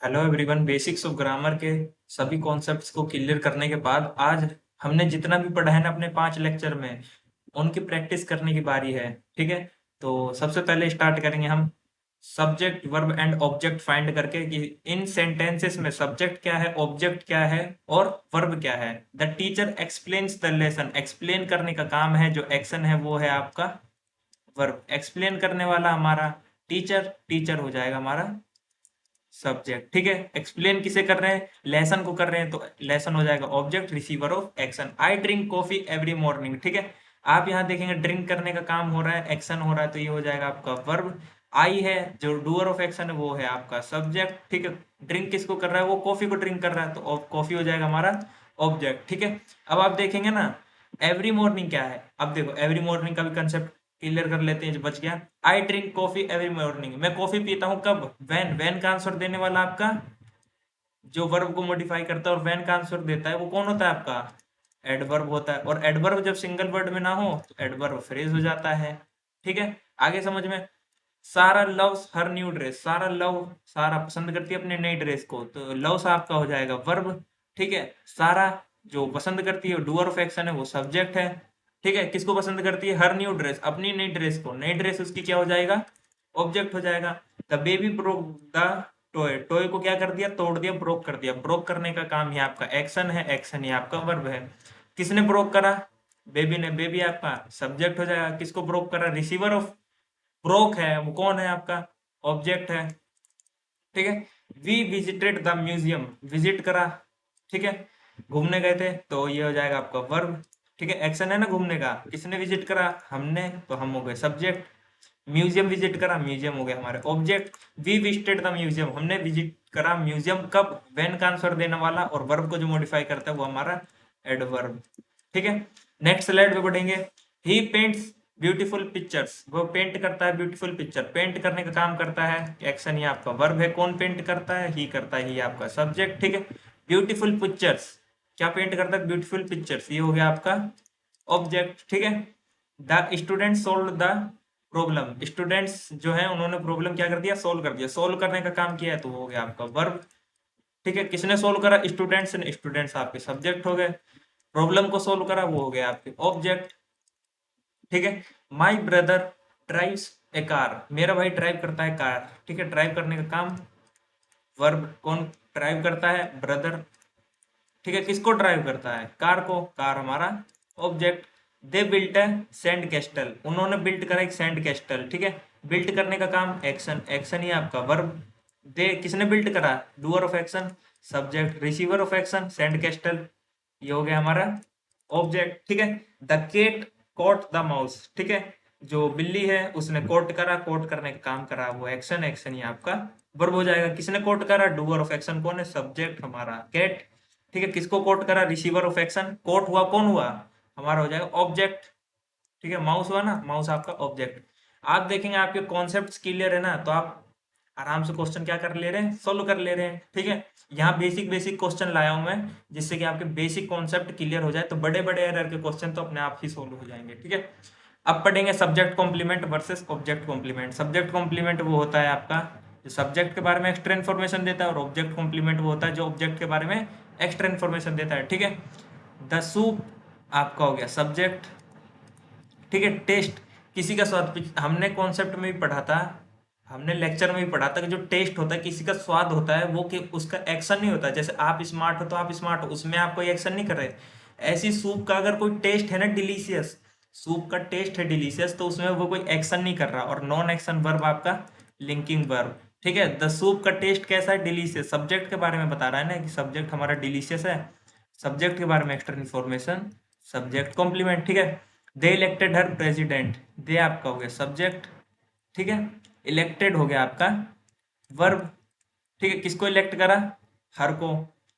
Hello everyone. Basics of grammar के सभी concepts को क्लियर करने के बाद आज हमने जितना भी पढ़ा है ना अपने 5 लेक्चर में, उनकी प्रैक्टिस करने की बारी है। ठीक है। तो सबसे पहले स्टार्ट करेंगे हम subject verb and object find करके कि इन सेंटेंसेस में सब्जेक्ट क्या है, ऑब्जेक्ट क्या है और वर्ब क्या है। The teacher explains the lesson. Explain करने का काम है, जो एक्शन है वो है आपका वर्ब। एक्सप्लेन करने वाला हमारा टीचर, टीचर हो जाएगा हमारा सब्जेक्ट। ठीक है। एक्सप्लेन किसे कर रहे हैं, लेसन को कर रहे हैं, तो लेसन हो जाएगा object, receiver of action. I drink coffee every morning. ठीक है। आप यहाँ देखेंगे ड्रिंक करने का काम हो रहा है, एक्शन हो रहा है, तो ये हो जाएगा आपका वर्ब। आई है जो डूअर ऑफ एक्शन है, वो है आपका सब्जेक्ट। ठीक है। ड्रिंक किसको कर रहा है, वो कॉफी को ड्रिंक कर रहा है, तो कॉफी हो जाएगा हमारा ऑब्जेक्ट। ठीक है। अब आप देखेंगे ना एवरी मॉर्निंग क्या है। अब देखो एवरी मॉर्निंग का भी कंसेप्ट क्लियर कर लेते हैं, जो बच गया। I drink coffee every morning. मैं कॉफी पीता हूँ कब, वैन। वैन का आंसर देने वाला आपका जो वर्ब को मॉडिफाई करता है और वैन का आंसर देता है वो कौन होता है आपका, एडवर्ब होता है। और एडवर्ब जब सिंगल वर्ड में ना हो तो एडवर्ब फ्रेज हो जाता है। ठीक है। आगे समझ में। सारा लव्स हर न्यू ड्रेस। सारा लव, सारा पसंद करती है अपने नई ड्रेस को, तो लव्स आपका हो जाएगा वर्ब। ठीक है। सारा जो पसंद करती है, डूअर ऑफ एक्शन है, वो सब्जेक्ट है। ठीक है। किसको पसंद करती है, हर न्यू ड्रेस, अपनी नई ड्रेस को। नई ड्रेस उसकी क्या हो जाएगा, ऑब्जेक्ट हो जाएगा। The baby broke the toy. Toy को क्या कर दिया, तोड़ दिया, ब्रोक कर दिया। ब्रोक करने का काम ही आपका एक्शन है, एक्शन ही आपका वर्ब है। किसने ब्रोक करा, बेबी ने। बेबी आपका सब्जेक्ट हो जाएगा। किसको ब्रोक करा, रिसीवर ऑफ ब्रोक है, वो कौन है आपका, ऑब्जेक्ट है। ठीक है। We visited the museum. Visit करा। ठीक है। घूमने गए थे, तो ये हो जाएगा आपका वर्ब। ठीक है। एक्शन है ना घूमने का, किसने विजिट करा, हमने, तो हम हो गए सब्जेक्ट। म्यूजियम विजिट करा, म्यूजियम हो गया हमारे object. We visited the museum, हमने विजिट करा म्यूजियम कब, व्हेन का आंसर देने वाला, और वर्ब को जो मॉडिफाई करता है वो हमारा एडवर्ब। ठीक है। नेक्स्ट स्लाइड पे बढ़ेंगे। ही पेंट्स ब्यूटीफुल पिक्चर्स। वो पेंट करता है ब्यूटीफुल पिक्चर। पेंट करने का काम करता है, एक्शन ही आपका वर्ब है। कौन पेंट करता है, ही करता है, ही आपका सब्जेक्ट। ठीक है। ब्यूटीफुल पिक्चर्स क्या पेंट करता है, ब्यूटीफुल पिक्चर्स, ये हो गया आपका ऑब्जेक्ट। ठीक है। The student solve the problem. Students जो है उन्होंने प्रॉब्लम क्या कर दिया, सोल्व कर दिया। सोल्व करने का काम किया है, तो वो हो गया आपका वर्ब। ठीक है। किसने सोल्व करा, स्टूडेंट्स ने। स्टूडेंट्स आपके सब्जेक्ट हो गए। प्रॉब्लम को सोल्व करा, वो हो गया आपके ऑब्जेक्ट। ठीक है। My brother drives A car. मेरा भाई ड्राइव करता है कार। ठीक है। ड्राइव करने का काम वर्ब। कौन ड्राइव करता है, ब्रदर। ठीक है। किसको ड्राइव करता है, कार को। कार हमारा object. They built A sand castle. उन्होंने बिल्ट करा एक सैंड कैस्टल। ठीक है। बिल्ट करने का काम एक्शन, एक्शन ही आपका वर्ब। दे किसने बिल्ट करा, doer of action, subject. Receiver of action sand castle, ये हो गया हमारा ऑब्जेक्ट। ठीक है। The cat caught the mouse. ठीक है। जो बिल्ली है उसने कोट करा, कोट करने का काम करा, वो एक्शन, एक्शन ही आपका वर्ब हो जाएगा। किसने कोट करा, डूअर ऑफ एक्शन कौन है, सब्जेक्ट हमारा कैट। ठीक है। किसको कोट करा, रिसीवर ऑफ एक्शन। कोट हुआ कौन हुआ, हमारा हो जाएगा ऑब्जेक्ट। ठीक है। माउस हुआ ना, माउस आपका ऑब्जेक्ट। आप देखेंगे आपके कॉन्सेप्ट क्लियर है ना, तो आप आराम से क्वेश्चन क्या कर ले रहे हैं, सोल्व कर ले रहे हैं। ठीक है। यहाँ बेसिक बेसिक क्वेश्चन लाया हूं मैं, जिससे कि आपके बेसिक कॉन्सेप्ट क्लियर हो जाए, तो बड़े बड़े एरर के क्वेश्चन तो अपने आप ही सोल्व हो जाएंगे। ठीक है। अब पढ़ेंगे subject complement versus object complement. Subject complement वो होता है आपका जो सब्जेक्ट के बारे में एक्स्ट्रा इन्फॉर्मेशन देता है, और ऑब्जेक्ट कॉम्प्लीमेंट वो होता है जो ऑब्जेक्ट के बारे में एक्स्ट्रा इन्फॉर्मेशन देता है। ठीक है। द सूप आपका हो गया सब्जेक्ट। ठीक है। टेस्ट किसी का स्वाद, हमने कॉन्सेप्ट में भी पढ़ा था, हमने लेक्चर में भी पढ़ा था कि जो टेस्ट होता है, किसी का स्वाद होता है, वो कि उसका एक्शन नहीं होता। जैसे आप स्मार्ट हो तो आप स्मार्ट हो, उसमें आप कोई एक्शन नहीं कर रहे। ऐसी सूप का अगर कोई टेस्ट है ना डिलीशियस, सूप का टेस्ट है डिलीशियस, तो उसमें वो कोई एक्शन नहीं कर रहा। और नॉन एक्शन वर्ब आपका लिंकिंग वर्ब। ठीक है। द सूप का टेस्ट कैसा है, डिलीशियस। सब्जेक्ट के बारे में बता रहा है ना कि सब्जेक्ट हमारा डिलीशियस है। सब्जेक्ट के बारे में एक्स्ट्रा इन्फॉर्मेशन, सब्जेक्ट कॉम्प्लीमेंट। ठीक है। दे इलेक्टेड हर प्रेसिडेंट। दे आपका हो गया सब्जेक्ट। ठीक है। इलेक्टेड हो गया आपका वर्ब। ठीक है। किसको इलेक्ट करा, हर को,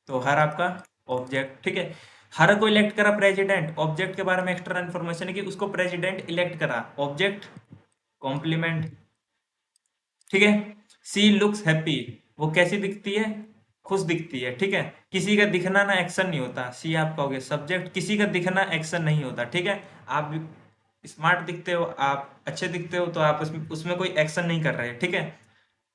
तो हर आपका ऑब्जेक्ट। ठीक है। हर को इलेक्ट करा प्रेसिडेंट, ऑब्जेक्ट के बारे में एक्स्ट्रा इन्फॉर्मेशन है कि उसको प्रेसिडेंट इलेक्ट करा, ऑब्जेक्ट कॉम्प्लीमेंट। ठीक है। सी लुक्स हैप्पी। वो कैसी दिखती है, खुश दिखती है। ठीक है। किसी का दिखना ना एक्शन नहीं होता, सी आपका हो गया सब्जेक्ट। किसी का दिखना एक्शन नहीं होता। ठीक है। आप स्मार्ट दिखते हो, आप अच्छे दिखते हो, तो आप उसमें उसमें कोई एक्शन नहीं कर रहे। ठीक है।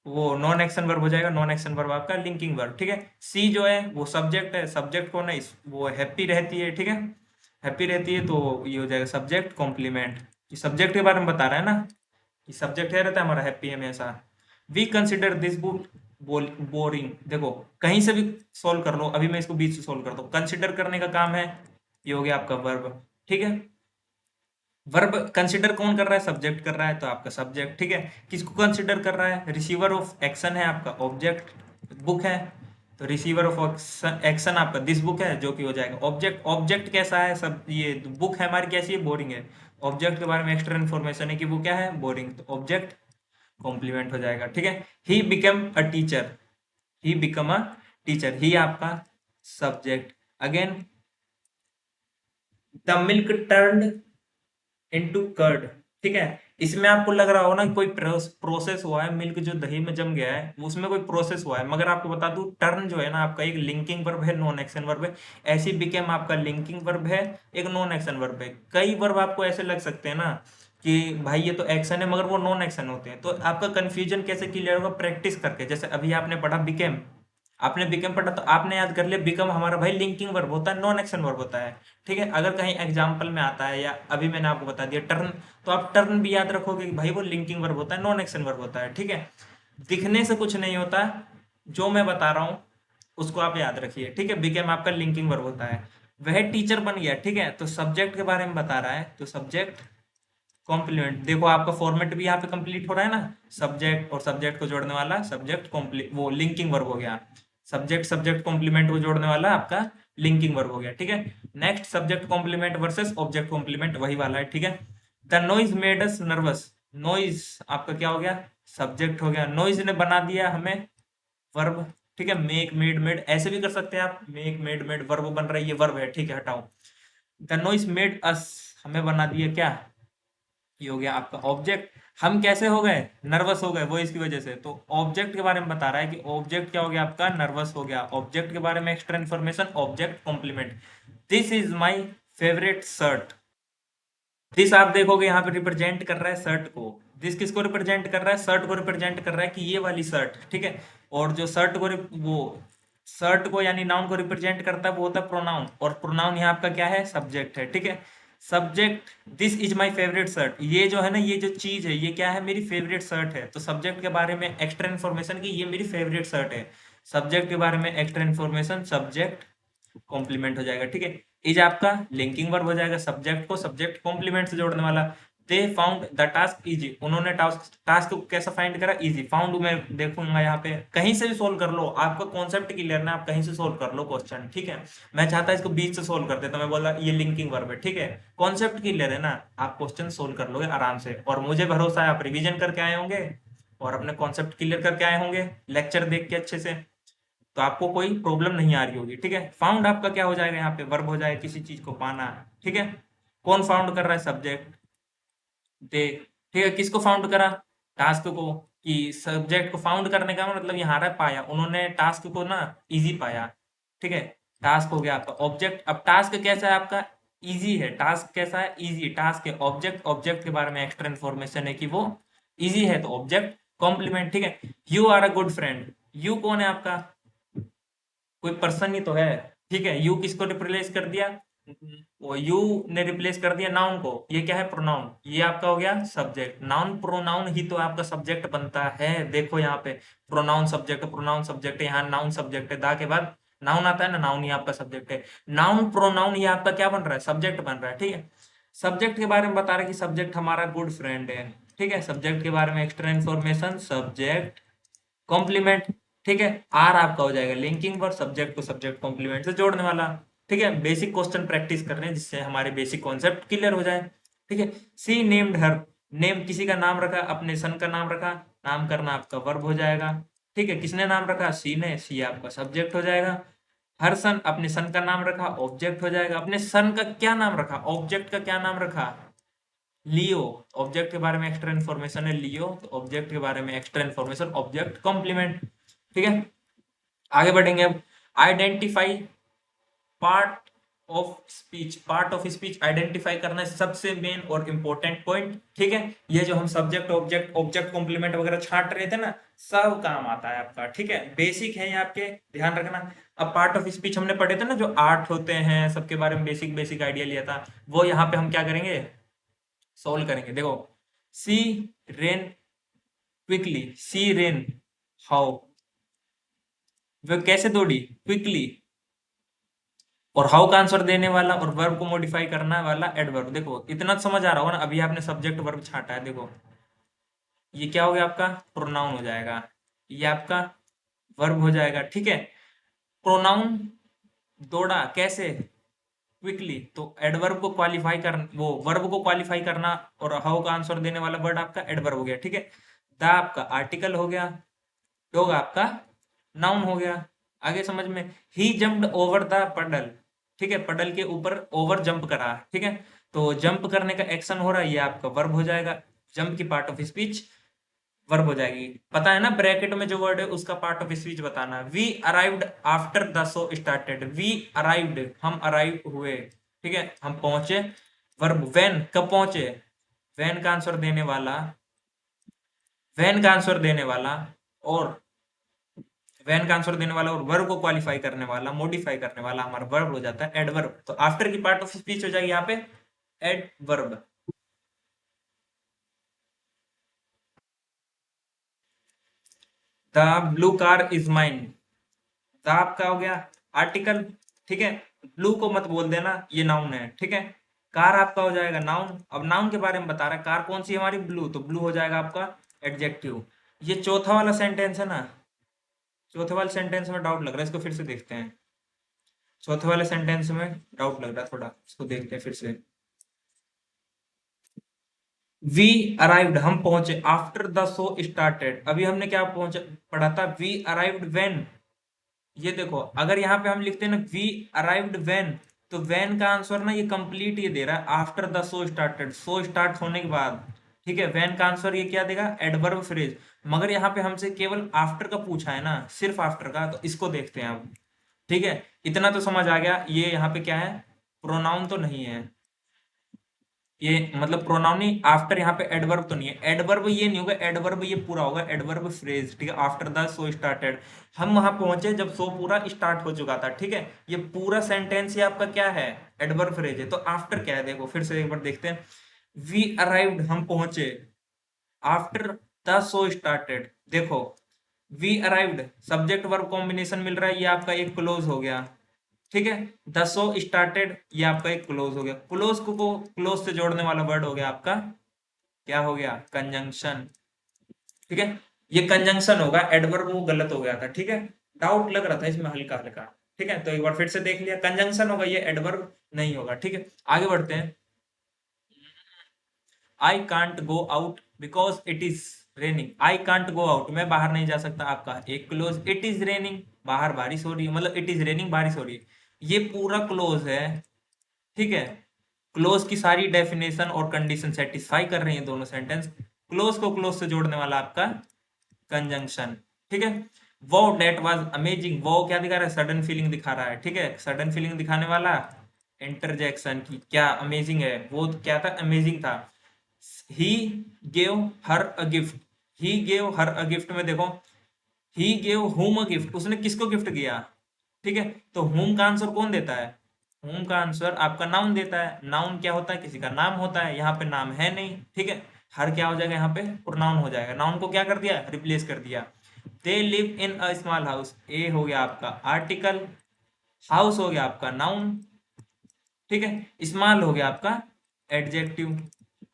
वो नॉन एक्शन वर्ब हो जाएगा, नॉन एक्शन वर्ब आपका लिंकिंग वर्ब, ठीक है। सी जो है वो सब्जेक्ट है, सब्जेक्ट कौन है, वो हैप्पी रहती है, ठीक है, हैप्पी रहती है, तो ये हो जाएगा सब्जेक्ट कॉम्प्लीमेंट। ये सब्जेक्ट के बारे में बता रहा है ना, कि सब्जेक्ट है रहता है हमारा हैप्पी हमेशा। We consider this book boring, देखो कहीं से भी सोल्व कर लो, अभी मैं इसको बीच से सोल्व करता हूँ। कंसिडर करने का काम है, ये हो गया आपका वर्ब, ठीक है। वर्ब कंसिडर कौन कर रहा है, सब्जेक्ट कर रहा है, तो आपका सब्जेक्ट, ठीक है। किसको कंसिडर कर रहा है, रिसीवर ऑफ एक्शन है आपका ऑब्जेक्ट, बुक है, तो रिसीवर ऑफ एक्शन आपका दिस बुक है, जो कि हो जाएगा ऑब्जेक्ट। ऑब्जेक्ट कैसा है, सब ये बुक है हमारी कैसी है, बोरिंग है। ऑब्जेक्ट के बारे में एक्स्ट्रा इन्फॉर्मेशन है कि वो क्या है, बोरिंग, तो ऑब्जेक्ट कॉम्प्लीमेंट हो जाएगा, ठीक है। He become a teacher, he become a teacher, he आपका subject. Again, the milk turned into curd, ठीक है। इसमें आपको लग रहा हो ना कि कोई प्रोसेस हुआ है, मिल्क जो दही में जम गया है उसमें कोई प्रोसेस हुआ है, मगर आपको बता दूं टर्न जो है ना आपका एक लिंकिंग वर्ब है, नॉन एक्शन वर्ब है। ऐसी बिकेम आपका लिंकिंग वर्ब है, एक नॉन एक्शन वर्ब है। कई वर्ब आपको ऐसे लग सकते हैं ना कि भाई ये तो एक्शन है मगर वो नॉन एक्शन होते हैं, तो आपका कंफ्यूजन कैसे क्लियर होगा, प्रैक्टिस करके। जैसे अभी आपने पढ़ा बिकेम, आपने बिकम पढ़ा तो आपने याद कर लिया, बिकम हमारा भाई लिंकिंग वर्ब होता है, नॉन एक्शन वर्ब होता है, ठीक है। अगर कहीं एग्जाम्पल में आता है या अभी मैंने आपको बता दिया टर्न, तो आप टर्न भी याद रखोगे कि भाई वो लिंकिंग वर्ब होता है, नॉन एक्शन वर्ब होता है, ठीक है। दिखने से कुछ नहीं होता, जो मैं बता रहा हूँ उसको आप याद रखिए, ठीक है। बिकेम आपका लिंकिंग वर्ब होता है। वह टीचर बन गया, ठीक है, तो सब्जेक्ट के बारे में बता रहा है, तो सब्जेक्ट कॉम्प्लीमेंट। देखो आपका फॉर्मेट भी यहाँ पे कंप्लीट हो रहा है ना, सब्जेक्ट और सब्जेक्ट को जोड़ने वाला सब्जेक्ट कॉम्प्ली वो लिंकिंग वर्ब हो गया। सब्जेक्ट सब्जेक्ट कॉम्प्लीमेंट को जोड़ने वाला आपका लिंकिंग वर्ब हो गया, ठीक है। Next, subject complement versus object complement, वही वाला है, ठीक है। The noise made us nervous, noise आपका क्या हो गया, सब्जेक्ट हो गया। नॉइज ने बना दिया हमें, वर्ब, ठीक है। मेक मेड मेड ऐसे भी कर सकते हैं आप, मेक मेड मेड वर्ब बन रहा है, ये वर्ब है, ठीक है, हटाओ। द नॉइज मेड अस, हमें बना दिया क्या, ये हो गया आपका ऑब्जेक्ट। हम कैसे हो गए, नर्वस हो गए, वो इसकी वजह से, तो ऑब्जेक्ट के बारे में बता रहा है कि ऑब्जेक्ट क्या हो गया आपका, नर्वस हो गया। ऑब्जेक्ट के बारे में extra information, object complement. This is my favourite shirt, this आप देखोगे यहाँ पे रिप्रेजेंट कर रहा है शर्ट को। दिस किसको रिप्रेजेंट कर रहा है, शर्ट को रिप्रेजेंट कर रहा है कि ये वाली शर्ट, ठीक है। और जो शर्ट को वो शर्ट को यानी नाउन को रिप्रेजेंट करता है वो होता है प्रोनाउन, और प्रोनाउन यहाँ आपका क्या है, सब्जेक्ट है, ठीक है। Subject, this is my favourite shirt, ये जो है ना, ये जो चीज है ये क्या है, मेरी फेवरेट शर्ट है। तो सब्जेक्ट के बारे में एक्स्ट्रा इन्फॉर्मेशन की ये मेरी फेवरेट शर्ट है, सब्जेक्ट के बारे में एक्स्ट्रा इन्फॉर्मेशन, सब्जेक्ट कॉम्प्लीमेंट हो जाएगा, ठीक है। इज आपका लिंकिंग वर्ब हो जाएगा, सब्जेक्ट को सब्जेक्ट कॉम्प्लीमेंट से जोड़ने वाला। They found the task easy, उन्होंने टास्क टास्क को कैसा फाइंड करा, इजी। फाउंड मैं देखूंगा यहाँ पे, कहीं से भी सोल्व कर लो, आपका कॉन्सेप्ट क्लियर ना, आप कहीं से सोल्व कर लो क्वेश्चन, ठीक है। मैं चाहता इसको बीच से सोल्व कर देता, मैं बोला ये लिंकिंग वर्ब है, ठीक है। कॉन्सेप्ट क्लियर है ना, आप क्वेश्चन सोल्व कर लोगे आराम से, और मुझे भरोसा है आप रिवीजन करके आए होंगे और अपने कॉन्सेप्ट क्लियर करके आए होंगे लेक्चर देख के अच्छे से, तो आपको कोई प्रॉब्लम नहीं आ रही होगी, ठीक है। फाउंड आपका क्या हो जाएगा, यहाँ पे वर्ब हो जाएगा, किसी चीज को पाना, ठीक है। कौन फाउंड कर रहा है, सब्जेक्ट, दे, ठीक है। किसको फाउंड करा, टास्क को, कि सब्जेक्ट को फाउंड करने का मतलब यहाँ रहा है पाया, उन्होंने टास्क को ना इजी पाया, ठीक है। टास्क हो गया आपका ऑब्जेक्ट। अब टास्क कैसा है आपका, इजी है, टास्क कैसा है, इजी टास्क है। ऑब्जेक्ट, ऑब्जेक्ट के बारे में एक्स्ट्रा इन्फॉर्मेशन है कि वो इजी है, तो ऑब्जेक्ट कॉम्प्लीमेंट, ठीक है। You are a good friend, you कौन है आपका, कोई पर्सन ही तो है, ठीक है। यू किसको रिप्लेस कर दिया, वो यू ने रिप्लेस कर दिया नाउन को, ये क्या है, प्रोनाउन, ये आपका हो गया सब्जेक्ट। नाउन प्रोनाउन ही तो आपका सब्जेक्ट बनता है, देखो यहाँ पे प्रोनाउन सब्जेक्ट, प्रोनाउन सब्जेक्ट, यहाँ नाउन सब्जेक्ट है, दा के बाद नाउन आता है ना, नाउन ही आपका सब्जेक्ट है। नाउन प्रोनाउन ये आपका क्या बन रहा है, सब्जेक्ट बन रहा है, ठीक है। सब्जेक्ट के बारे में बता रहे कि सब्जेक्ट हमारा गुड फ्रेंड है, ठीक है। सब्जेक्ट के बारे में एक्स्ट्रा इन्फॉर्मेशन, सब्जेक्ट कॉम्प्लीमेंट, ठीक है। आर आपका हो जाएगा लिंकिंग वर्ब, सब्जेक्ट को सब्जेक्ट कॉम्प्लीमेंट से जोड़ने वाला, ठीक है। बेसिक क्वेश्चन प्रैक्टिस कर रहे हैं जिससे हमारे बेसिक कॉन्सेप्ट क्लियर हो जाए, ठीक है। सी नेम्ड हर, नेम किसी का नाम रखा, अपने सन का नाम रखा, नाम करना आपका वर्ब हो जाएगा, ठीक है। किसने नाम रखा, सी ने, सी आपका सब्जेक्ट हो जाएगा। हर सन, अपने सन का नाम रखा, ऑब्जेक्ट हो जाएगा। अपने सन का क्या नाम रखा, ऑब्जेक्ट का क्या नाम रखा, लियो, ऑब्जेक्ट के बारे में एक्स्ट्रा इन्फॉर्मेशन है लियो, तो ऑब्जेक्ट के बारे में एक्स्ट्रा इन्फॉर्मेशन ऑब्जेक्ट कॉम्प्लीमेंट, ठीक है। आगे बढ़ेंगे अब, identify part of speech, part of speech identify करना है सबसे मेन और इम्पोर्टेंट पॉइंट। ठीक है, ये जो हम सब्जेक्ट ऑब्जेक्ट ऑब्जेक्ट कॉम्प्लीमेंट वगैरह छांट रहे थे ना, सब काम आता है आपका। ठीक है, बेसिक है ये आपके, ध्यान रखना। अब पार्ट ऑफ स्पीच हमने पढ़े थे ना, जो 8 होते हैं, सबके बारे में बेसिक बेसिक आइडिया लिया था, वो यहाँ पे हम क्या करेंगे, सोल्व करेंगे। देखो, she ran quickly, she ran how, वो कैसे दौड़ी, क्विकली। और हाउ का आंसर देने वाला और वर्ब को मॉडिफाई करना वाला एडवर्ब। देखो इतना तो समझ आ रहा होगा ना, अभी आपने सब्जेक्ट वर्ब छांटा है। देखो ये क्या हो गया आपका, प्रोनाउन हो जाएगा, ये आपका वर्ब हो जाएगा। ठीक है, प्रोनाउन दौड़ा कैसे, क्विकली, तो एडवर्ब को क्वालिफाई कर, वो वर्ब को क्वालिफाई करना, और हाउ का आंसर देने वाला वर्ड आपका एडवर्ब हो गया। ठीक है, द आपका आर्टिकल हो गया, डॉग आपका नाउन हो गया। आगे समझ में, ही जंप्ड ओवर द पडल। ठीक है, पडल के ऊपर ओवर जंप करा। ठीक है, तो जंप करने का एक्शन हो रहा है, ये आपका वर्ब हो जाएगा। जंप की पार्ट ऑफ स्पीच वर्ब हो जाएगी। पता है ना, ब्रैकेट में जो वर्ड है उसका पार्ट ऑफ स्पीच बताना। We arrived after the show started, we arrived हम अराइव हुए। ठीक है, हम पहुंचे। वर्ब व्हेन कब पहुंचे, व्हेन का आंसर देने वाला, व्हेन का आंसर देने वाला, और व्हेन का आंसर देने वाला और वर्ब को क्वालिफाई करने वाला, मॉडिफाई करने वाला हमारा वर्ब हो जाता है एडवर्ब। तो आफ्टर की पार्ट ऑफ स्पीच हो जाएगी यहाँ पे adverb. The blue car is mine, the आपका हो गया आर्टिकल। ठीक है, ब्लू को मत बोल देना, ये नाउन है। ठीक है, कार आपका हो जाएगा नाउन। अब नाउन के बारे में बता रहा है, कार कौन सी है हमारी, ब्लू, तो ब्लू हो जाएगा आपका एडजेक्टिव। ये चौथा वाला सेंटेंस है ना, चौथे वाले सेंटेंस में डाउट लग रहा है, इसको फिर से देखते हैं। चौथे वाले सेंटेंस में डाउट लग रहा है थोड़ा, इसको देखते हैं फिर से। वी अराइव्ड हम पहुंचे, आफ्टर द शो स्टार्टेड अभी हमने क्या पहुंचा पढ़ा था, वी अराइव्ड व्हेन। ये देखो, अगर यहाँ पे हम लिखते हैं ना वी अराइव्ड व्हेन, तो व्हेन का आंसर ना ये कंप्लीट ये दे रहा है, after the show started, show start होने के बाद। ठीक है, व्हेन का आंसर ये क्या देगा, एडवर्ब फ्रेज। मगर यहाँ पे हमसे केवल आफ्टर का पूछा है ना, सिर्फ आफ्टर का, तो इसको देखते हैं अब। ठीक है, इतना तो समझ आ गया, ये यहाँ पे क्या है, प्रोनाउन तो नहीं है, ये मतलब प्रोनाउन ही, आफ्टर यहाँ पे एडवर्ब तो नहीं है। एडवर्ब ये नहीं होगा, एडवर्ब ये पूरा होगा, एडवर्ब फ्रेज। ठीक है, आफ्टर द शो स्टार्टेड, हम वहां पहुंचे जब शो पूरा स्टार्ट हो चुका था। ठीक है, ये पूरा सेंटेंस ये आपका क्या है, एडवर्ब फ्रेज है। तो आफ्टर क्या है, देखो फिर से एक बार देखते हैं। वी अराइव्ड हम पहुंचे, आफ्टर द शो स्टार्टेड। देखो, we arrived subject verb combination मिल रहा है, ये आपका एक क्लोज हो गया। ठीक है, द शो स्टार्टेड ये आपका एक क्लोज हो गया। क्लोज को क्लोज से जोड़ने वाला वर्ड हो गया आपका, क्या हो गया, कंजंक्शन। ठीक है, ये कंजंक्शन होगा, एडवर्ब वो गलत हो गया था। ठीक है, डाउट लग रहा था इसमें हल्का हल्का। ठीक है, तो एक बार फिर से देख लिया, कंजंक्शन होगा, ये एडवर्ब नहीं होगा। ठीक है, आगे बढ़ते हैं। I can't go out because it is raining, I can't go out मैं बाहर नहीं जा सकता, आपका एक क्लोज, इट इज रेनिंग बाहर बारिश हो रही है, मतलब इट इज रेनिंग बारिश हो रही है, ये पूरा क्लोज है। ठीक है, क्लोज की सारी डेफिनेशन और कंडीशन सेटिस्फाई कर रही हैं दोनों सेंटेंस। क्लोज को क्लोज से जोड़ने वाला आपका कंजंक्शन। ठीक है, वो डेट वाज अमेजिंग, वो क्या दिखा रहा है, सडन फीलिंग दिखा रहा है। ठीक है, सडन फीलिंग दिखाने वाला इंटरजेक्शन की क्या अमेजिंग है, वो क्या था, अमेजिंग था। He gave her a gift, he gave her a gift में देखो, he gave home a gift, उसने किसको गिफ्ट किया। ठीक है, तो होम का आंसर कौन देता है, होम का आंसर आपका नाउन देता है। नाउन क्या होता है, किसी का नाम होता है, यहाँ पे नाम है नहीं। ठीक है, हर क्या हो जाएगा यहाँ पे, प्रोनाउन हो जाएगा। नाउन को क्या कर दिया, रिप्लेस कर दिया। They live in a small house, A हो गया आपका आर्टिकल, हाउस हो गया आपका नाउन। ठीक है, स्मॉल हो गया आपका एडजेक्टिव।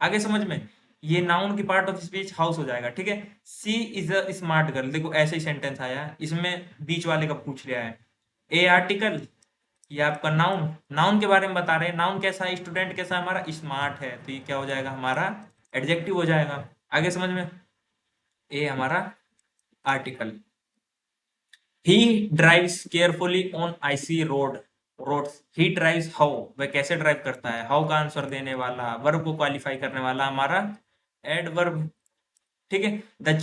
आगे समझ में, ये नाउन की पार्ट ऑफ स्पीच हाउस हो जाएगा। ठीक है, सी इज अ स्मार्ट गर्ल, देखो ऐसे ही सेंटेंस आया है, इसमें बीच वाले का पूछ लिया है। ए आर्टिकल, ये आपका नाउन, नाउन के बारे में बता रहे हैं, नाउन कैसा है, स्टूडेंट कैसा है हमारा, स्मार्ट है, तो ये क्या हो जाएगा हमारा एडजेक्टिव हो जाएगा। आगे समझ में, ए हमारा article. He drives carefully on icy road, roads, he drives how, वह कैसे ड्राइव करता है, हाउ का आंसर देने वाला, वर्ब को क्वालिफाई करने वाला हमारा एडवर्ब। ठीक है, the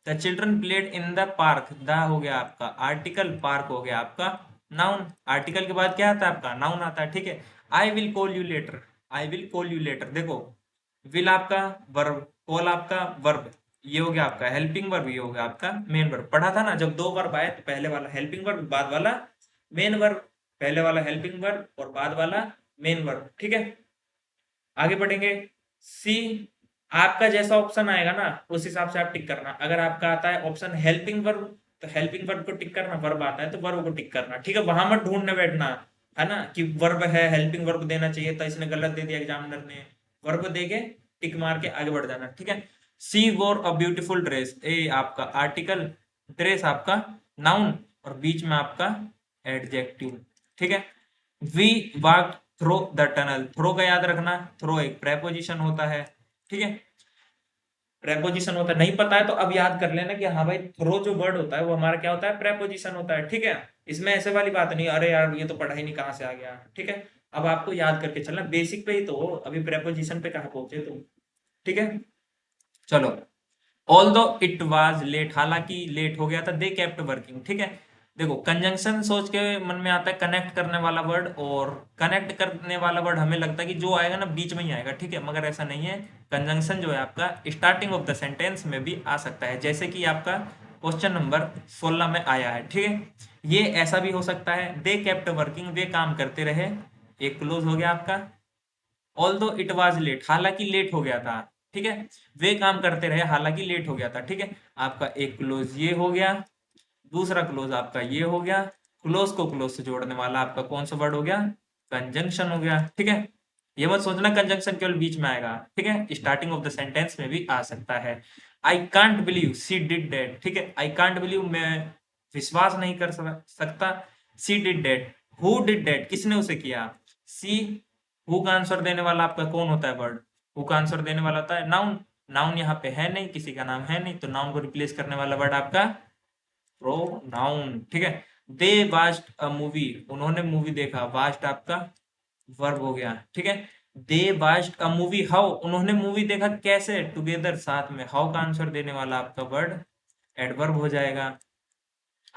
children played in the park, the हो गया आपका आर्टिकल, पार्क हो गया आपका नाउन। आर्टिकल के बाद क्या आता है आपका, नाउन आता है, ठीक है। I will call you later, I will call you later, देखो विल आपका वर्ब, कॉल आपका वर्ब, ये हो गया आपका हेल्पिंग वर्ब, ये हो गया आपका मेन वर्ब। पढ़ा था ना, जब दो वर्ब आए तो पहले वाला हेल्पिंग वर्ब, बाद वाला मेन वर्ब, पहले वाला हेल्पिंग वर्ब और बाद वाला मेन वर्ब, ठीक है। आगे बढ़ेंगे। सी, आपका जैसा ऑप्शन आएगा ना उस हिसाब से आप टिक करना। अगर आपका आता है ऑप्शन हेल्पिंग वर्ब तो हेल्पिंग वर्ब को टिक करना, वर्ब आता है तो वर्ब को टिक करना, ठीक है। वहां मत ढूंढने बैठना, है ना, कि वर्ब है हेल्पिंग वर्ब देना चाहिए था, इसने गलत दे दिया एग्जामिनर ने। वर्ब दे के टिक मार के आगे बढ़ जाना, ठीक है। सी वोर अ ब्यूटीफुल ड्रेस, ए आपका आर्टिकल, ड्रेस आपका नाउन और बीच में आपका एडजेक्टिव, ठीक है। We walk through the tunnel, through का याद रखना, थ्रो एक प्रेपोजिशन होता है, ठीक है। प्रेपोजिशन होता है, नहीं पता है तो अब याद कर लेना कि हाँ भाई थ्रो जो वर्ड होता है वो हमारा क्या होता है, प्रेपोजिशन होता है, ठीक है। इसमें ऐसे वाली बात नहीं अरे यार ये तो पढ़ा ही नहीं कहाँ से आ गया, ठीक है। अब आपको याद करके चलना, बेसिक पे ही तो हो, अभी प्रेपोजिशन पे कहाँ पहुंचे तुम, ठीक है। चलो, ऑल्दो इट वाज लेट, हालांकि लेट हो गया था, दे केप्ट वर्किंग, ठीक है। देखो कंजंक्शन सोच के मन में आता है कनेक्ट करने वाला वर्ड, और कनेक्ट करने वाला वर्ड हमें लगता है कि जो आएगा ना बीच में ही आएगा, ठीक है, मगर ऐसा नहीं है। कंजंक्शन जो है आपका स्टार्टिंग ऑफ द सेंटेंस में भी आ सकता है, जैसे कि आपका क्वेश्चन नंबर 16 में आया है, ठीक है। ये ऐसा भी हो सकता है, दे केप्ट वर्किंग, वे काम करते रहे, एक क्लोज हो गया आपका। ऑल्दो इट वाज लेट, हालांकि लेट हो गया था, ठीक है। वे काम करते रहे, हालांकि लेट हो गया था, ठीक है। आपका एक क्लोज ये हो गया, दूसरा क्लोज आपका ये हो गया। क्लोज को क्लोज से जोड़ने वाला आपका कौन सा वर्ड हो गया, कंजंक्शन हो गया, ठीक है। ये मत सोचना कंजंक्शन केवल बीच में आएगा, ठीक है, स्टार्टिंग ऑफ द सेंटेंस में भी आ सकता है। I can't believe she did that, ठीक है। आई कांट बिलीव, मैं विश्वास नहीं कर सकता, she did that, who did that, किसने उसे किया। सी, हु का आंसर देने वाला आपका कौन होता है वर्ड, हु का आंसर देने वाला होता है नाउन। नाउन यहाँ पे है नहीं, किसी का नाम है नहीं, तो नाउन को रिप्लेस करने वाला वर्ड आपका प्रोनाउन, ठीक है। दे वाच्ड अ मूवी, उन्होंने मूवी देखा, वाच्ड आपका वर्ब हो गया, ठीक है। दे वाच्ड अ मूवी हाउ, उन्होंने मूवी देखा कैसे, टुगेदर साथ में, हाउ का आंसर देने वाला आपका वर्ड एडवर्ब हो जाएगा।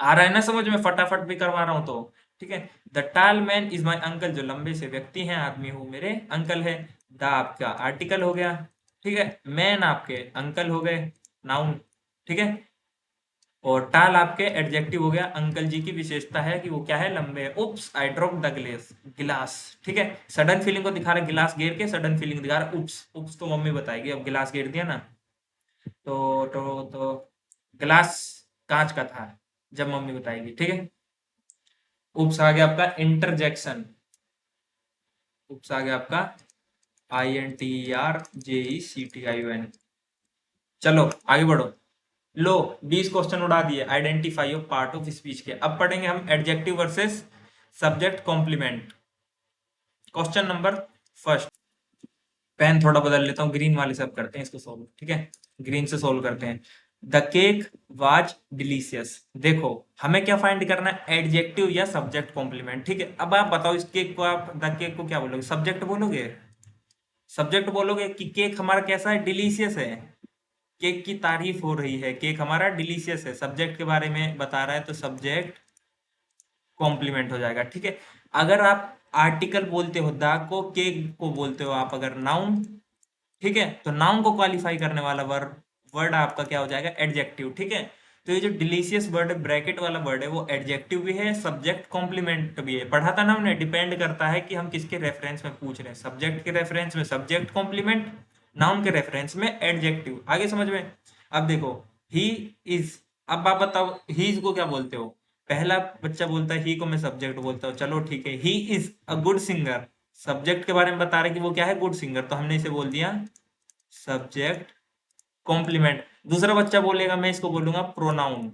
आ रहा है ना समझ में, फटाफट भी करवा रहा हूं तो, ठीक है। द टाल मैन इज माई अंकल, जो लंबे से व्यक्ति हैं, आदमी हूँ, मेरे अंकल है। द आपका आर्टिकल हो गया, ठीक है। मैन आपके अंकल हो गए, नाउन, ठीक है। और टाल आपके एडजेक्टिव हो गया, अंकल जी की विशेषता है कि वो क्या है, लंबे है। उप्स आई ड्रॉप द ग्लास, गिलास, ठीक है। सडन फीलिंग को दिखा रहा है, गिलास गिर के सडन फीलिंग दिखा रहा है। उप्स, उप्स तो मम्मी बताएगी, अब गिलास गिर दिया ना, तो गिलास कांच का था, जब मम्मी बताएगी, ठीक है। उप्स आ गया आपका इंटरजेक्शन, उप्स आ गया आपका INTERJECTION। चलो आगे बढ़ो। लो 20 क्वेश्चन उड़ा दिए identify of part of speech के। अब पढ़ेंगे हम adjective versus subject complement. Question number first, pen थोड़ा बदल लेता हूँ, ग्रीन वाले से अब करते हैं इसको सोल्व, ठीक है। ग्रीन से सोल्व करते हैं। द केक वाज डिलीशियस, देखो हमें क्या फाइंड करना है, एडजेक्टिव या सब्जेक्ट कॉम्प्लीमेंट, ठीक है। अब आप बताओ इस केक को, आप द केक को क्या बोलोगे, सब्जेक्ट बोलोगे, सब्जेक्ट बोलोगे कि केक हमारा कैसा है, डिलीशियस है, केक की तारीफ हो रही है, केक हमारा डिलीशियस है, सब्जेक्ट के बारे में बता रहा है, तो सब्जेक्ट कॉम्प्लीमेंट हो जाएगा, ठीक है। अगर आप आर्टिकल बोलते हो द को, केक को बोलते हो आप अगर नाउन, ठीक है, तो नाउन को क्वालिफाई करने वाला वर्ड वर्ड आपका क्या हो जाएगा, एडजेक्टिव, ठीक है। तो ये जो डिलीशियस वर्ड है, ब्रैकेट वाला वर्ड है, वो एडजेक्टिव भी है, सब्जेक्ट कॉम्प्लीमेंट भी है। पढ़ा था ना हमने, डिपेंड करता है कि हम किसके रेफरेंस में पूछ रहे हैं, सब्जेक्ट के रेफरेंस में सब्जेक्ट कॉम्प्लीमेंट, नाउन के रेफरेंस में एडजेक्टिव। आगे समझ में। अब देखो ही इज, अब आप बताओ ही इज को क्या बोलते हो, पहला बच्चा बोलता है ही को मैं सब्जेक्ट बोलता हूँ, चलो ठीक है, he is a good singer, subject के बारे में बता रहे कि वो क्या है, गुड सिंगर, तो हमने इसे बोल दिया सब्जेक्ट कॉम्प्लीमेंट। दूसरा बच्चा बोलेगा मैं इसको बोलूंगा प्रोनाउन,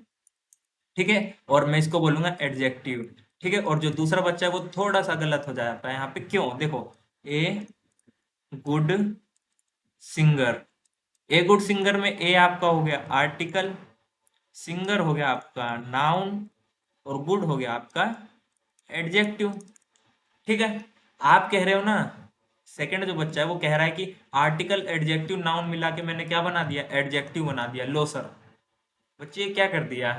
ठीक है, और मैं इसको बोलूंगा एडजेक्टिव, ठीक है। और जो दूसरा बच्चा है वो थोड़ा सा गलत हो जाता है यहाँ पे, क्यों, देखो a good singer, a good singer में ए आपका हो गया आर्टिकल, सिंगर हो गया आपका नाउन, और गुड हो गया आपका एडजेक्टिव, ठीक है। आप कह रहे हो ना, सेकंड जो बच्चा है वो कह रहा है कि आर्टिकल एडजेक्टिव नाउन मिला के मैंने क्या बना दिया, एडजेक्टिव बना दिया। लो सर, बच्चे ये क्या कर दिया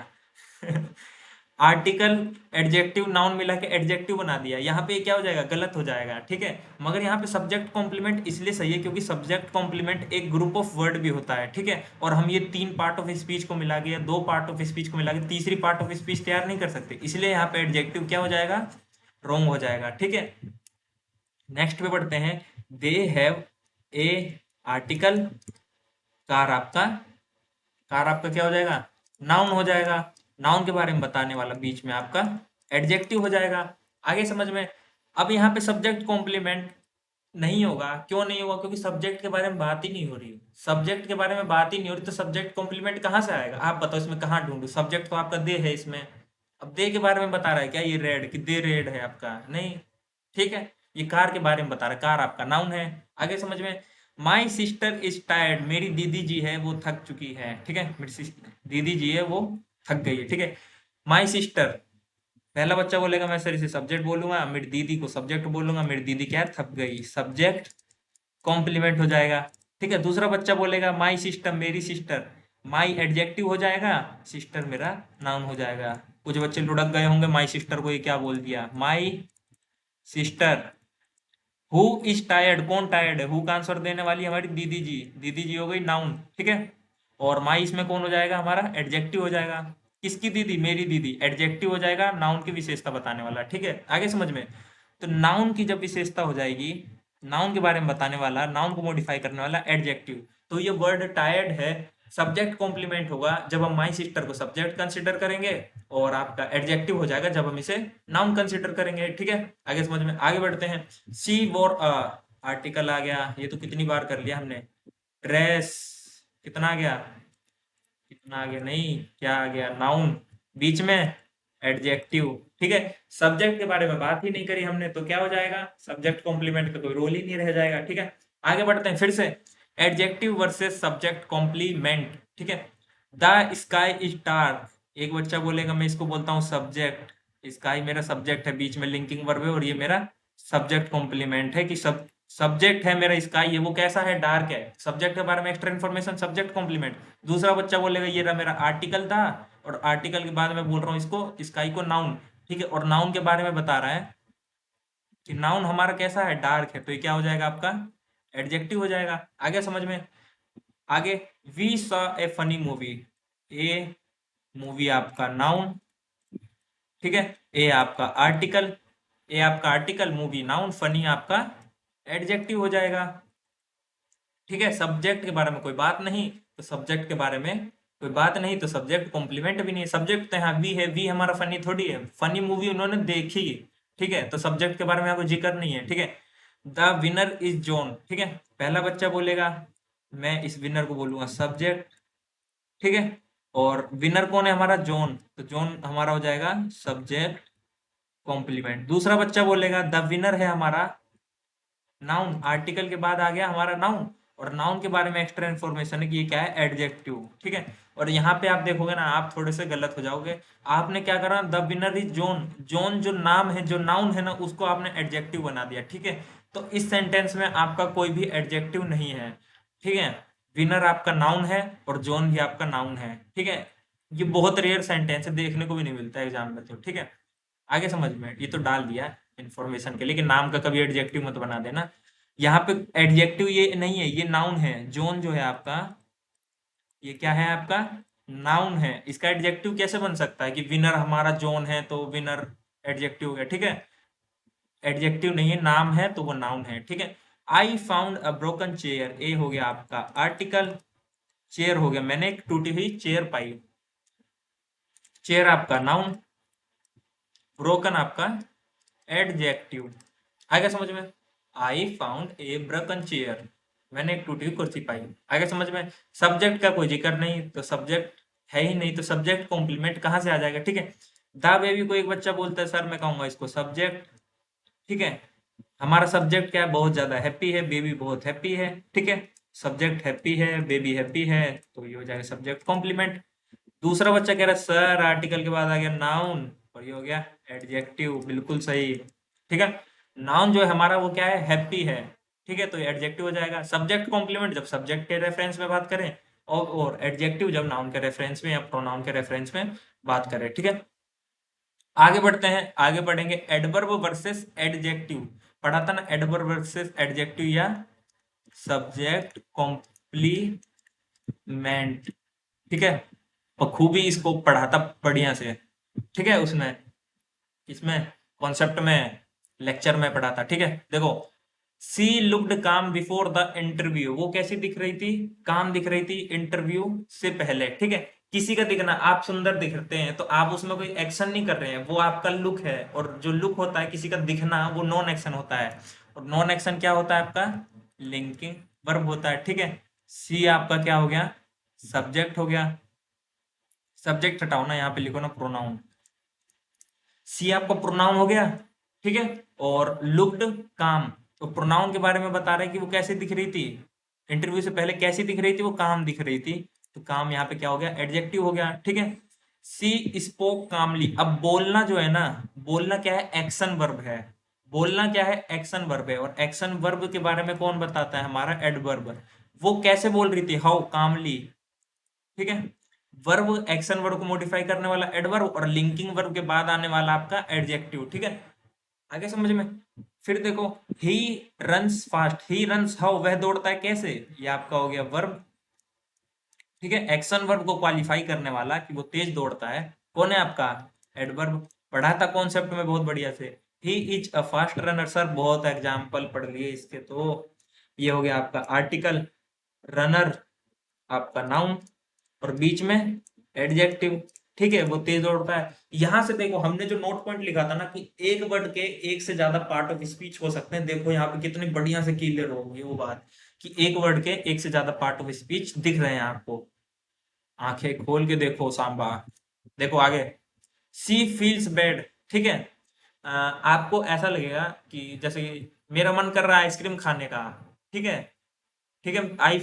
आर्टिकल एडजेक्टिव नाउन मिला के एडजेक्टिव बना दिया, यहाँ पे क्या हो जाएगा, गलत हो जाएगा, ठीक है। मगर यहाँ पे सब्जेक्ट कॉम्प्लीमेंट इसलिए सही है क्योंकि सब्जेक्ट कॉम्प्लीमेंट एक ग्रुप ऑफ वर्ड भी होता है, ठीक है। और हम ये 3 पार्ट ऑफ स्पीच को मिला के या 2 पार्ट ऑफ स्पीच को मिला के तीसरी पार्ट ऑफ स्पीच तैयार नहीं कर सकते, इसलिए यहाँ पे एडजेक्टिव क्या हो जाएगा, रॉन्ग हो जाएगा, ठीक है। नेक्स्ट पे बढ़ते हैं। They have a article, car आपका क्या हो जाएगा, नाउन हो जाएगा। नाउन के बारे में बताने वाला बीच में आपका एडजेक्टिव हो जाएगा। आगे समझ में। अब यहाँ पे सब्जेक्ट कॉम्प्लीमेंट नहीं होगा, क्यों नहीं होगा, क्योंकि सब्जेक्ट के बारे में बात ही नहीं हो रही। सब्जेक्ट के बारे में बात ही नहीं हो रही तो सब्जेक्ट कॉम्प्लीमेंट कहाँ से आएगा, आप बताओ इसमें कहाँ ढूंढूं। सब्जेक्ट तो आपका दे है इसमें। अब दे के बारे में बता रहा है क्या, ये रेड कि दे रेड है आपका, नहीं, ठीक है। ये कार के बारे में बता रहा है, कार आपका नाउन है। आगे समझ में। माई सिस्टर इज टायर्ड, मेरी दीदी जी है वो थक चुकी है, ठीक है। मेरी दीदी जी है वो थक गई है, ठीक है। माई सिस्टर, पहला बच्चा बोलेगा मैं सर इसे सब्जेक्ट बोलूंगा, मेरी दीदी को सब्जेक्ट बोलूंगा, मेरी दीदी क्या है, थक गई, सब्जेक्ट कॉम्प्लीमेंट हो जाएगा, ठीक है। दूसरा बच्चा बोलेगा माई सिस्टर, मेरी सिस्टर, माई एडजेक्टिव हो जाएगा, सिस्टर मेरा नाउन हो जाएगा। कुछ बच्चे लुढ़क गए होंगे, माई सिस्टर को ये क्या बोल दिया, my sister. Who is tired, कौन टायर्ड है, हु का आंसर देने वाली है हमारी दीदी जी, दीदी जी हो गई नाउन, ठीक है। और माई इसमें कौन हो जाएगा, हमारा एडजेक्टिव हो जाएगा। किसकी दीदी, मेरी दीदी, एडजेक्टिव हो जाएगा, नाउन की विशेषता बताने वाला, ठीक है। आगे समझ में। तो नाउन की जब विशेषता हो जाएगी, नाउन के बारे में बताने वाला, नाउन को मॉडिफाई करने वाला एडजेक्टिव, तो ये वर्ड टायर्ड है, सब्जेक्ट कॉम्प्लीमेंट होगा जब हम माई सिस्टर को सब्जेक्ट कंसिडर करेंगे, और आपका एडजेक्टिव हो जाएगा जब हम इसे नाउन कंसिडर करेंगे, ठीक है। आगे समझ में। आगे बढ़ते हैं। सी वोर अ, आर्टिकल आ गया, ये तो कितनी बार कर लिया हमने। ड्रेस, कितना आ गया, कितना आ गया, नहीं क्या आ गया, नाउन, बीच में एडजेक्टिव, ठीक है। सब्जेक्ट के बारे में बात ही नहीं करी हमने तो क्या हो जाएगा, सब्जेक्ट कॉम्प्लीमेंट का कोई रोल ही नहीं रह जाएगा, ठीक है। आगे बढ़ते हैं फिर से। एडजेक्टिव वर्सेस सब्जेक्ट कॉम्प्लीमेंट, ठीक है। द स्काई इज डार्क, एक बच्चा बोलेगा मैं इसको बोलता हूँ सब्जेक्ट, स्काई मेरा सब्जेक्ट है, बीच में लिंकिंग वर्ब है और ये मेरा सब्जेक्ट कॉम्प्लीमेंट है कि सब्जेक्ट है मेरा स्काई है, वो कैसा है, डार्क है। सब्जेक्ट के बारे में एक्स्ट्रा इन्फॉर्मेशन, सब्जेक्ट कॉम्प्लीमेंट। दूसरा बच्चा बोलेगा ये रहा मेरा आर्टिकल था, और आर्टिकल के बाद मैं बोल रहा हूँ इसको स्काई को नाउन, ठीक है। और नाउन के बारे में बता रहा है कि नाउन हमारा कैसा है, डार्क है, तो ये क्या हो जाएगा आपका, एडजेक्टिव हो जाएगा। आगे समझ में। आगे, we saw a funny movie, a movie आपका नाउन, ठीक है। ए आपका आर्टिकल, ए आपका आर्टिकल, मूवी नाउन, फनी आपका एडजेक्टिव हो जाएगा, ठीक है। सब्जेक्ट के बारे में कोई बात नहीं तो सब्जेक्ट के बारे में कोई बात नहीं तो सब्जेक्ट कॉम्प्लीमेंट भी नहीं है। सब्जेक्ट तो यहाँ वी है, वी हमारा फनी थोड़ी है, फनी मूवी उन्होंने देखी, ठीक है। तो सब्जेक्ट के बारे में यहाँ कोई जिक्र नहीं है, ठीक है। द विनर इज जॉन, ठीक है। पहला बच्चा बोलेगा मैं इस विनर को बोलूंगा सब्जेक्ट, ठीक है। और विनर कौन है हमारा, जॉन, तो जॉन हमारा हो जाएगा सब्जेक्ट कॉम्प्लीमेंट। दूसरा बच्चा बोलेगा द विनर है हमारा नाउन, आर्टिकल के बाद आ गया हमारा नाउन, और नाउन के बारे में एक्स्ट्रा इन्फॉर्मेशन है कि ये क्या है, एडजेक्टिव, ठीक है। और यहाँ पे आप देखोगे ना, आप थोड़े से गलत हो जाओगे। आपने क्या करा, the winner is John, John जो नाम है, जो नाउन है ना, उसको आपने एडजेक्टिव बना दिया, ठीक है। तो इस सेंटेंस में आपका कोई भी एडजेक्टिव नहीं है, ठीक है। विनर आपका नाउन है और जॉन भी आपका नाउन है, ठीक है। ये बहुत रेयर सेंटेंस है, देखने को भी नहीं मिलता है एग्जाम में, तो ठीक है। आगे समझ में। ये तो डाल दिया इन्फॉर्मेशन के लिए कि नाम का कभी एडजेक्टिव मत बना देना। यहाँ पे एडजेक्टिव ये नहीं है, ये नाउन है। जोन जो है आपका, ये क्या है आपका, नाउन है। इसका एडजेक्टिव कैसे बन सकता है कि विनर हमारा जोन है तो विनर एडजेक्टिव हो गया, ठीक है। एडजेक्टिव नहीं है, नाम है तो वो नाउन है, ठीक है। I found a broken chair, A हो गया आपका आर्टिकल, चेयर हो गया मैंने एक टूटी हुई चेयर पाई, चेयर आपका नाउन, ब्रोकन आपका एडजेक्टिव। आगे समझ में। I found a broken chair, मैंने एक टूटी हुई कुर्सी पाई। आगे समझ में। सब्जेक्ट का कोई जिक्र नहीं तो सब्जेक्ट है ही नहीं, तो सब्जेक्ट कॉम्प्लीमेंट कहाँ से आ जाएगा, ठीक है। द बेबी को एक बच्चा बोलता है सर मैं कहूंगा इसको सब्जेक्ट, ठीक है। हमारा सब्जेक्ट क्या है, बहुत ज्यादा हैप्पी है, बेबी बहुत हैप्पी है, ठीक है। सब्जेक्ट हैप्पी है, बेबी हैप्पी है, तो ये हो जाएगा सब्जेक्ट कॉम्प्लीमेंट। दूसरा बच्चा कह रहा है सर आर्टिकल के बाद आ गया नाउन, और ये हो गया एडजेक्टिव, बिल्कुल सही, ठीक है। नाउन जो है हमारा वो क्या है, हैप्पी है, ठीक है, तो ये एडजेक्टिव हो जाएगा। सब्जेक्ट कॉम्प्लीमेंट जब सब्जेक्ट के रेफरेंस में बात करें, और एडजेक्टिव जब नाउन के रेफरेंस में या प्रोनाउन के रेफरेंस में बात करें, ठीक है। आगे बढ़ते हैं, आगे पढ़ेंगे एडवर्ब वर्सेस एडजेक्टिव। पढ़ा था ना, एडवर्ब वर्सेस एडजेक्टिव या सब्जेक्ट कॉम्प्लीमेंट। ठीक है, और खूबी इसको पढ़ा था बढ़िया से। ठीक है, उसमें इसमें कॉन्सेप्ट में लेक्चर में पढ़ा था। ठीक है, देखो, सी लुक्ड काम बिफोर द इंटरव्यू, वो कैसी दिख रही थी? काम दिख रही थी इंटरव्यू से पहले। ठीक है, किसी का दिखना, आप सुंदर दिखते हैं तो आप उसमें कोई एक्शन नहीं कर रहे हैं, वो आपका लुक है। और जो लुक होता है किसी का दिखना, वो नॉन एक्शन होता है। और नॉन एक्शन क्या होता है आपका? लिंकिंग वर्ब होता है। ठीक है, सी आपका क्या हो गया? सब्जेक्ट हो गया। सब्जेक्ट हटाओ ना, यहाँ पे लिखो ना प्रोनाउन। सी आपका प्रोनाउन हो गया। ठीक है, और लुक्ड काम, तो प्रोनाउन के बारे में बता रहे हैं कि वो कैसे दिख रही थी इंटरव्यू से पहले, कैसी दिख रही थी? वो काम दिख रही थी। तो काम यहाँ पे क्या हो गया? एडजेक्टिव हो गया। ठीक है, सी स्पोक कामली। अब बोलना जो है ना, बोलना क्या है? एक्शन वर्ब है। बोलना क्या है? एक्शन वर्ब है। और एक्शन वर्ब के बारे में कौन बताता है? हमारा एडवर्ब। वो कैसे बोल रही थी? हाउ कामली। ठीक है, वर्ब एक्शन वर्ब को मॉडिफाई करने वाला एडवर्ब, और लिंकिंग वर्ब के बाद आने वाला आपका एडजेक्टिव। ठीक है, आगे समझ में। फिर देखो, he runs fast, he runs how, वह दौड़ता है कैसे? ये आपका हो गया वर्ब। ठीक है, एक्शन वर्ब को क्वालिफाई करने वाला कि वो तेज दौड़ता है, कौन है आपका? एडवर्ब। पढ़ा था कॉन्सेप्ट में बहुत बढ़िया से। He is a fast runner, sir बहुत एग्जाम्पल पढ़ लिए इसके तो। ये हो गया आपका आर्टिकल, रनर आपका नाउन, और बीच में एडजेक्टिव। ठीक है, वो तेज दौड़ता है। यहां से देखो, हमने जो नोट पॉइंट लिखा था ना कि एक वर्ड के एक से ज्यादा पार्ट ऑफ स्पीच हो सकते हैं, देखो यहाँ पे कितनी बढ़िया से क्लियर होगी वो बात कि एक वर्ड के एक से ज्यादा पार्ट ऑफ स्पीच दिख रहे हैं आपको। आंखें खोल के देखो सांबा। देखो आगे, सी फील्स बैड। ठीक है, आपको ऐसा लगेगा कि जैसे कि मेरा मन कर रहा है आइसक्रीम खाने का। ठीक है, ठीक है, I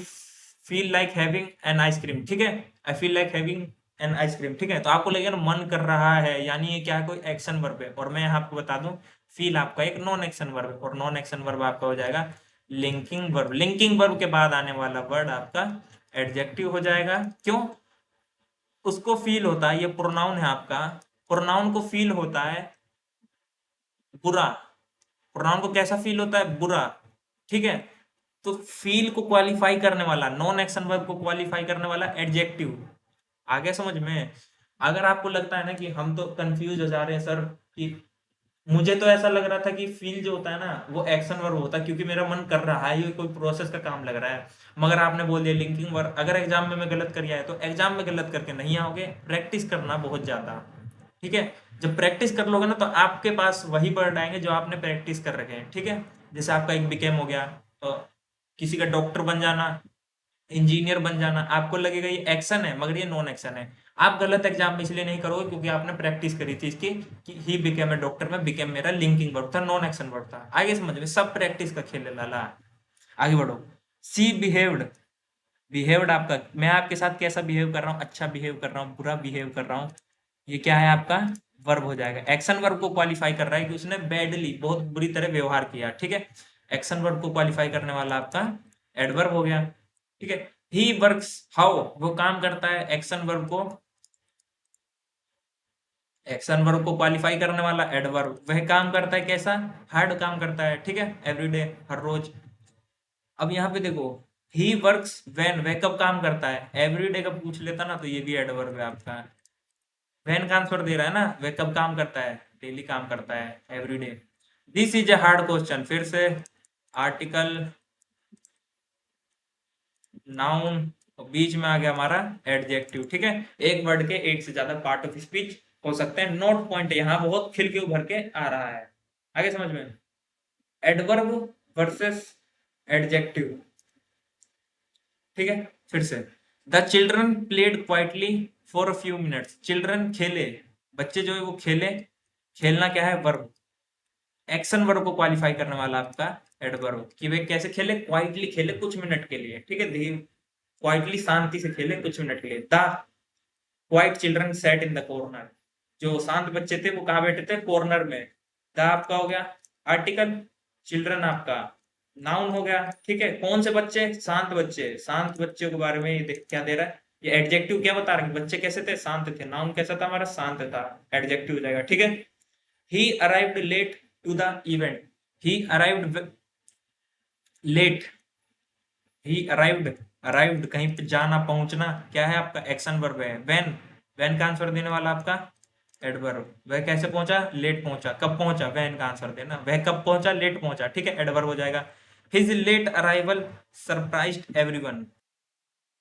feel like having an ice cream. ठीक है, I feel like having an ice cream. ठीक है, तो आपको लगेगा ना मन कर रहा है, यानी ये क्या है? कोई एक्शन वर्ब है। और मैं यहाँ आपको बता दूं, फील आपका एक नॉन एक्शन वर्ब है, और नॉन एक्शन वर्ब आपका हो जाएगा लिंकिंग वर्ब। लिंकिंग वर्ब के बाद आने वाला वर्ड आपका एडजेक्टिव हो जाएगा। क्यों? उसको फील होता है, ये प्रोनाउन है आपका, प्रोनाउन को फील होता है बुरा। प्रोनाउन को कैसा फील होता है? बुरा। ठीक है, तो फील को क्वालिफाई करने वाला, नॉन एक्शन वर्ब को क्वालिफाई करने वाला एडजेक्टिव। आगे समझ में। अगर आपको लगता है ना कि हम तो कंफ्यूज हो जा रहे हैं सर, कि मुझे तो ऐसा लग रहा था कि फील जो होता है ना वो एक्शन वर्ब होता है, क्योंकि मेरा मन कर रहा है, ये कोई प्रोसेस का काम लग रहा है। मगर आपने बोल दिया लिंकिंग वर्ब। अगर एग्जाम में मैं गलत कर आया तो एग्जाम में गलत करके नहीं आओगे, प्रैक्टिस करना बहुत ज्यादा। ठीक है, जब प्रैक्टिस कर लोगे ना तो आपके पास वही वर्ड आएंगे जो आपने प्रैक्टिस कर रखे हैं। ठीक है, जैसे आपका एक बिकेम हो गया, तो किसी का डॉक्टर बन जाना, इंजीनियर बन जाना, आपको लगेगा ये एक्शन है, मगर ये नॉन एक्शन है। आप गलत एग्जाम में इसलिए नहीं करोगे क्योंकि आपने प्रैक्टिस करी थी इसकी कि ही बिकेम ए डॉक्टर में बिकेम मेरा लिंकिंग वर्ब था, नॉन एक्शन वर्ब था। आगे समझ में, सब प्रैक्टिस का खेल है लाला। आगे बढ़ो, सी बिहेव्ड। बिहेव्ड आपका, मैं आपके साथ कैसा बिहेव कर रहा हूँ? अच्छा बिहेव कर रहा हूँ, बुरा बिहेव कर रहा हूँ? ये क्या है आपका? वर्ब हो जाएगा। एक्शन वर्ब को क्वालिफाई कर रहा है कि उसने बैडली, बहुत बुरी तरह व्यवहार किया। ठीक है, एक्शन वर्ब को क्वालिफाई करने वाला आपका एडवर्ब हो गया। ठीक है, ही वर्क्स हाउ, वो काम करता है। एक्शन वर्ब को, एक्शन वर्ब को क्वालिफाई करने वाला एडवर्ब, वह काम करता है कैसा? हार्ड काम करता है। ठीक है, एवरीडे, हर रोज। अब यहाँ पे देखो, ही वर्क्स व्हेन, वह कब काम करता है? एवरीडे का पूछ लेता ना तो ये भी एडवर्ब है आपका। व्हेन का आंसर दे रहा है ना, वह कब काम करता है? डेली काम करता है, everyday. This is a hard question, फिर से आर्टिकल, नाउन, और बीच में आ गया हमारा एडजेक्टिव। ठीक है, एक वर्ड के एक से ज्यादा पार्ट ऑफ स्पीच हो सकते हैं। नोट पॉइंट यहाँ बहुत खिल के उभर के आ रहा है। आगे समझ में, एडवर्ब वर्सेस एडजेक्टिव। ठीक है, फिर से, the children played quietly for a few minutes. Children खेले, बच्चे जो है वो खेले। खेलना क्या है? वर्ब। एक्शन वर्ब को क्वालिफाई करने वाला आपका एडवर्ब, कि वे कैसे खेले? क्वाइटली खेले, कुछ मिनट के लिए। ठीक है, क्वाइटली शांति से खेले कुछ मिनट के लिए। The quite children set in the corner, जो शांत बच्चे थे वो कहाँ बैठे थे? कॉर्नर में। द आपका हो गया आर्टिकल, चिल्ड्रन आपका नाउन हो गया। ठीक है, कौन से बच्चे? शांत बच्चे। शांत बच्चों के बारे में ये क्या दे रहा है? ये एडजेक्टिव क्या बता रहा है? बच्चे कैसे थे? शांत थे। नाउन कैसा था हमारा? शांत था। एडजेक्टिव हो जाएगा, ठीक है। He arrived late to the event. He arrived late. He arrived, arrived कहीं पे जाना, पहुंचना, क्या है आपका? एक्शन वर्ब है। व्हेन का आंसर देने वाला आपका एडवर्ब। वह कैसे पहुंचा? लेट पहुंचा। कब पहुंचा? व्हेन का आंसर देना। वह कब पहुंचा? लेट पहुंचा, ठीक है, एडवर्ब हो जाएगा। His late arrival surprised everyone.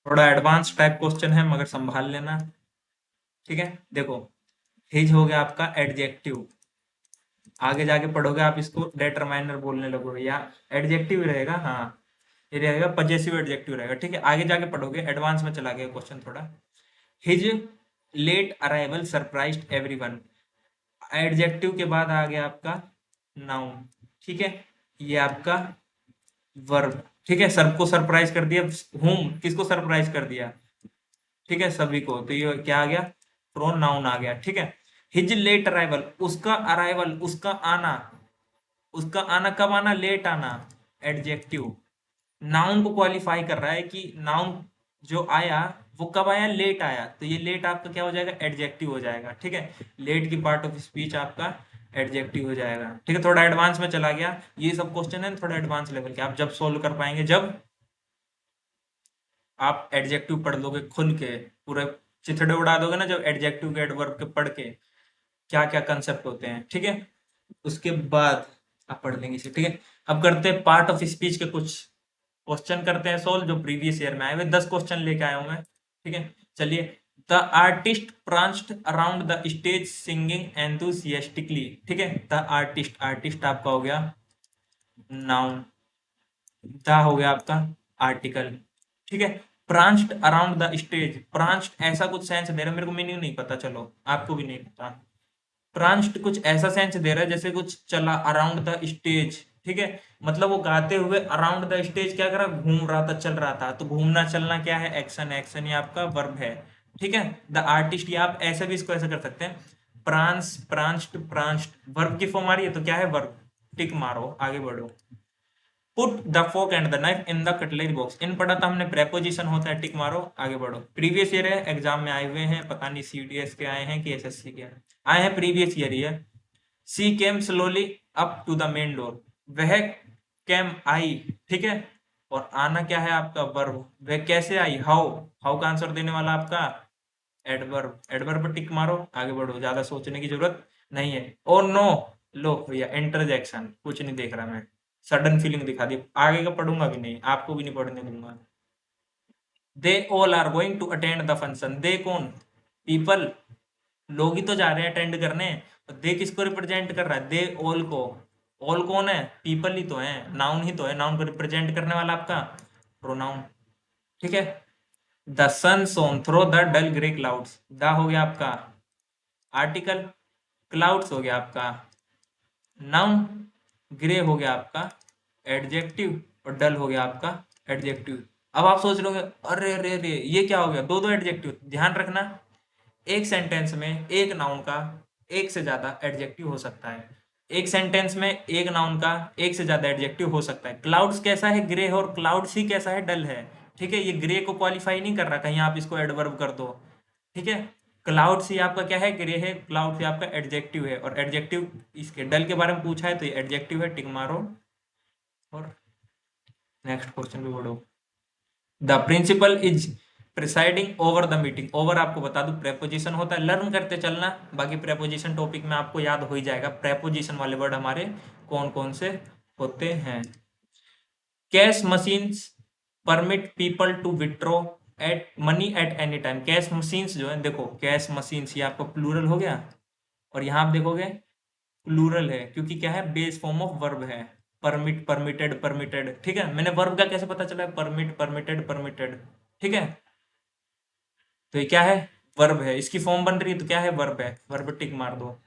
थोड़ा एडवांस टाइप क्वेश्चन है मगर संभाल लेना, ठीक है। देखो, हिज हो गया आपका एडजेक्टिव। आगे जाके पढ़ोगे आप इसको डेटरमाइनर बोलने लगोगे, या एडजेक्टिव ही रहेगा, हाँ ये रहेगा पजेसिव एडजेक्टिव रहेगा, ठीक है। आगे जाके पढ़ोगे, एडवांस में चला गया क्वेश्चन थोड़ा। His late arrival surprised everyone. Adjective के बाद आ गया आपका नाउन, ठीक है। ये आपका वर्ब, ठीक है। सबको सरप्राइज कर दिया। हुम, किसको सरप्राइज कर दिया? ठीक है, सभी को। तो ये क्या आ गया? प्रोनाउन आ गया, ठीक है। हिज लेट अराइवल, उसका अराइवल, उसका आना। उसका आना कब आना? लेट आना, एडजेक्टिव। नाउन को क्वालिफाई कर रहा है कि नाउन जो आया वो कब आया? लेट आया। तो ये लेट आपका क्या हो जाएगा? एडजेक्टिव हो जाएगा, ठीक है। लेट की पार्ट ऑफ स्पीच आपका एडजेक्टिव हो जाएगा, ठीक है। थोड़ा एडवांस में चला गया। ये सब क्वेश्चन है थोड़ा एडवांस लेवल के, आप जब सोल्व कर पाएंगे, जब आप एडजेक्टिव पढ़ लोगे खुल के, पूरे चिथड़े उड़ा दोगे ना, जब एडजेक्टिव के एडवर्ब के पढ़ के क्या क्या कंसेप्ट होते हैं, ठीक है। उसके बाद आप पढ़ लेंगे इसे, ठीक है। अब करते हैं पार्ट ऑफ स्पीच के कुछ क्वेश्चन करते हैं सोल्व, जो प्रीवियस ईयर में आए हुए 10 क्वेश्चन लेके आया हूं मैं, ठीक है। चलिए। The artist pranced around the stage singing enthusiastically, ठीक है। द आर्टिस्ट, आर्टिस्ट आपका हो गया नाउन, द हो गया आपका आर्टिकल, ठीक है। प्रांच्ड अराउंड द स्टेज, प्रांच्ड ऐसा कुछ सेंस दे रहा है, मेरे को मीनिंग नहीं पता, चलो आपको भी नहीं पता। प्रांच्ड कुछ ऐसा सेंस दे रहा है जैसे कुछ चला अराउंड द स्टेज, ठीक है। मतलब वो गाते हुए अराउंड द स्टेज क्या करा? घूम रहा था, चल रहा था। तो घूमना चलना क्या है? एक्शन। एक्शन ये आपका वर्ब है, ठीक है। द आर्टिस्ट, ये आप ऐसे भी इसको ऐसे कर सकते हैं, प्रांस, प्रांच्ड, प्रांच्ड वर्ब की फॉर्म आ रही है तो क्या है? वर्ब। टिक मारो, आगे बढ़ो। Put the fork and the knife in the cutlery box. In पढ़ा था हमने, प्रेपोजिशन होता है, टिक मारो, आगे बढ़ो। प्रीवियस ईयर है, एग्जाम में आए हुए हैं, पता नहीं सीडीएस के आए हैं कि एसएससी के आए हैं, प्रीवियस ईयर ही है। She came slowly up to the main door. वह केम आई, ठीक है। और आना क्या है आपका? वर्ब। वह कैसे आई? हाउ। हाउ का आंसर देने वाला आपका एडवर्ब। एडवर्ब पर टिक मारो, आगे बढ़ो, ज्यादा सोचने की जरूरत नहीं है। ओ नो, लो भैया इंटरजेक्शन, कुछ नहीं देख रहा मैं, सडन फीलिंग दिखा दी। आगे का पढ़ूंगा भी नहीं, आपको भी नहीं पढ़ने दूंगा। They all are going to attend the function. They कौन? पीपल, लोग ही तो जा रहे हैं अटेंड करने। और दे किसको रिप्रेजेंट कर रहा है? दे ऑल को। ऑल कौन है? पीपल ही तो है, नाउन ही तो है। नाउन को रिप्रेजेंट करने वाला आपका प्रोनाउन, ठीक है। The sun shone through the dull grey clouds. The हो गया आपका आर्टिकल, क्लाउड्स हो गया आपका नाउन, ग्रे हो गया आपका एडजेक्टिव, और डल हो गया आपका एडजेक्टिव। अब आप सोच रहे अरे अरे अरे ये क्या हो गया? दो दो एडजेक्टिव। ध्यान रखना, एक सेंटेंस में एक नाउन का एक से ज्यादा एडजेक्टिव हो सकता है। एक सेंटेंस में एक नाउन का एक से ज्यादा एडजेक्टिव हो सकता है। क्लाउड्स कैसा है? ग्रे है। और क्लाउड्स ही कैसा है? डल है, ठीक है। ये ग्रे को क्वालिफाई नहीं कर रहा, कहीं आप इसको एडवर्ब कर दो, ठीक है। क्लाउड्स ही आपका क्या है? ग्रे है। क्लाउड्स ही आपका एडजेक्टिव है, और एडजेक्टिव इसके डल के बारे में पूछा है तो ये एडजेक्टिव है, टिक मारो। और नेक्स्ट क्वेश्चन भी बढ़ो। The principal is presiding over the meeting. Over आपको बता दूं प्रेपोजिशन होता है, लर्न करते चलना, बाकी प्रेपोजिशन टॉपिक में आपको याद हो ही जाएगा। प्रेपोजिशन वाले वर्ड हमारे कौन कौन से होते हैं। Cash machines permit people to withdraw at money at any time. Cash machines जो है, देखो कैश मशीन्स ये आपका प्लूरल हो गया, और यहाँ आप देखोगे प्लूरल है क्योंकि क्या है? बेस फॉर्म ऑफ वर्ब है। परमिट, परमिटेड, परमिटेड, ठीक है। मैंने वर्ब का कैसे पता चला? परमिट, परमिटेड, परमिटेड, ठीक है। तो ये क्या है? वर्ब है। इसकी फॉर्म बन रही है तो क्या है? वर्ब है। वर्ब टिक मार दो,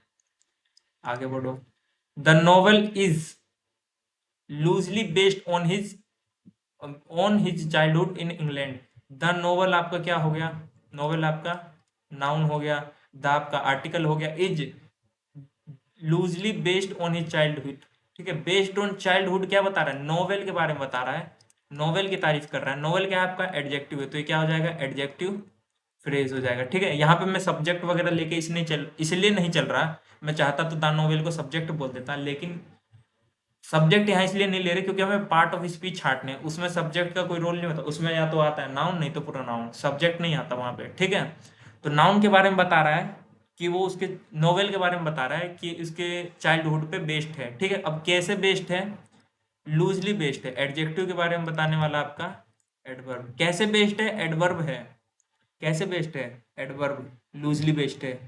आगे बढ़ो। The novel is loosely based on his childhood in England. The novel आपका क्या हो गया? नोवेल आपका नाउन हो गया, द आपका आर्टिकल हो गया, is loosely based on his childhood, ठीक है। बेस्ड ऑन चाइल्डहुड क्या बता रहा है? नोवेल के बारे में बता रहा है, नोवेल की तारीफ कर रहा है। नोवेल क्या है आपका? एडजेक्टिव है, तो ये क्या हो जाएगा? एडजेक्टिव फ्रेज हो जाएगा। ठीक है, यहाँ पे मैं सब्जेक्ट वगैरह लेके इसलिए नहीं चल रहा। मैं चाहता तो द नोवेल को सब्जेक्ट बोल देता, लेकिन सब्जेक्ट यहाँ इसलिए नहीं ले रहे क्योंकि हमें पार्ट ऑफ स्पीच छांटने हैं। उसमें सब्जेक्ट का कोई रोल नहीं होता, उसमें या तो आता है नाउन, नहीं तो पूरा नाउन, सब्जेक्ट नहीं आता वहां पे। ठीक है, तो नाउन के बारे में बता रहा है कि वो उसके नोवेल के बारे में बता रहा है कि उसके चाइल्डहुड पे बेस्ड है। ठीक है, अब कैसे बेस्ड है? लूजली बेस्ड है। एडजेक्टिव के बारे में बताने वाला आपका एडवर्ब। कैसे बेस्ड है? एडवर्ब है। कैसे बेस्ड है? एडवर्ब। लूजली बेस्ड है।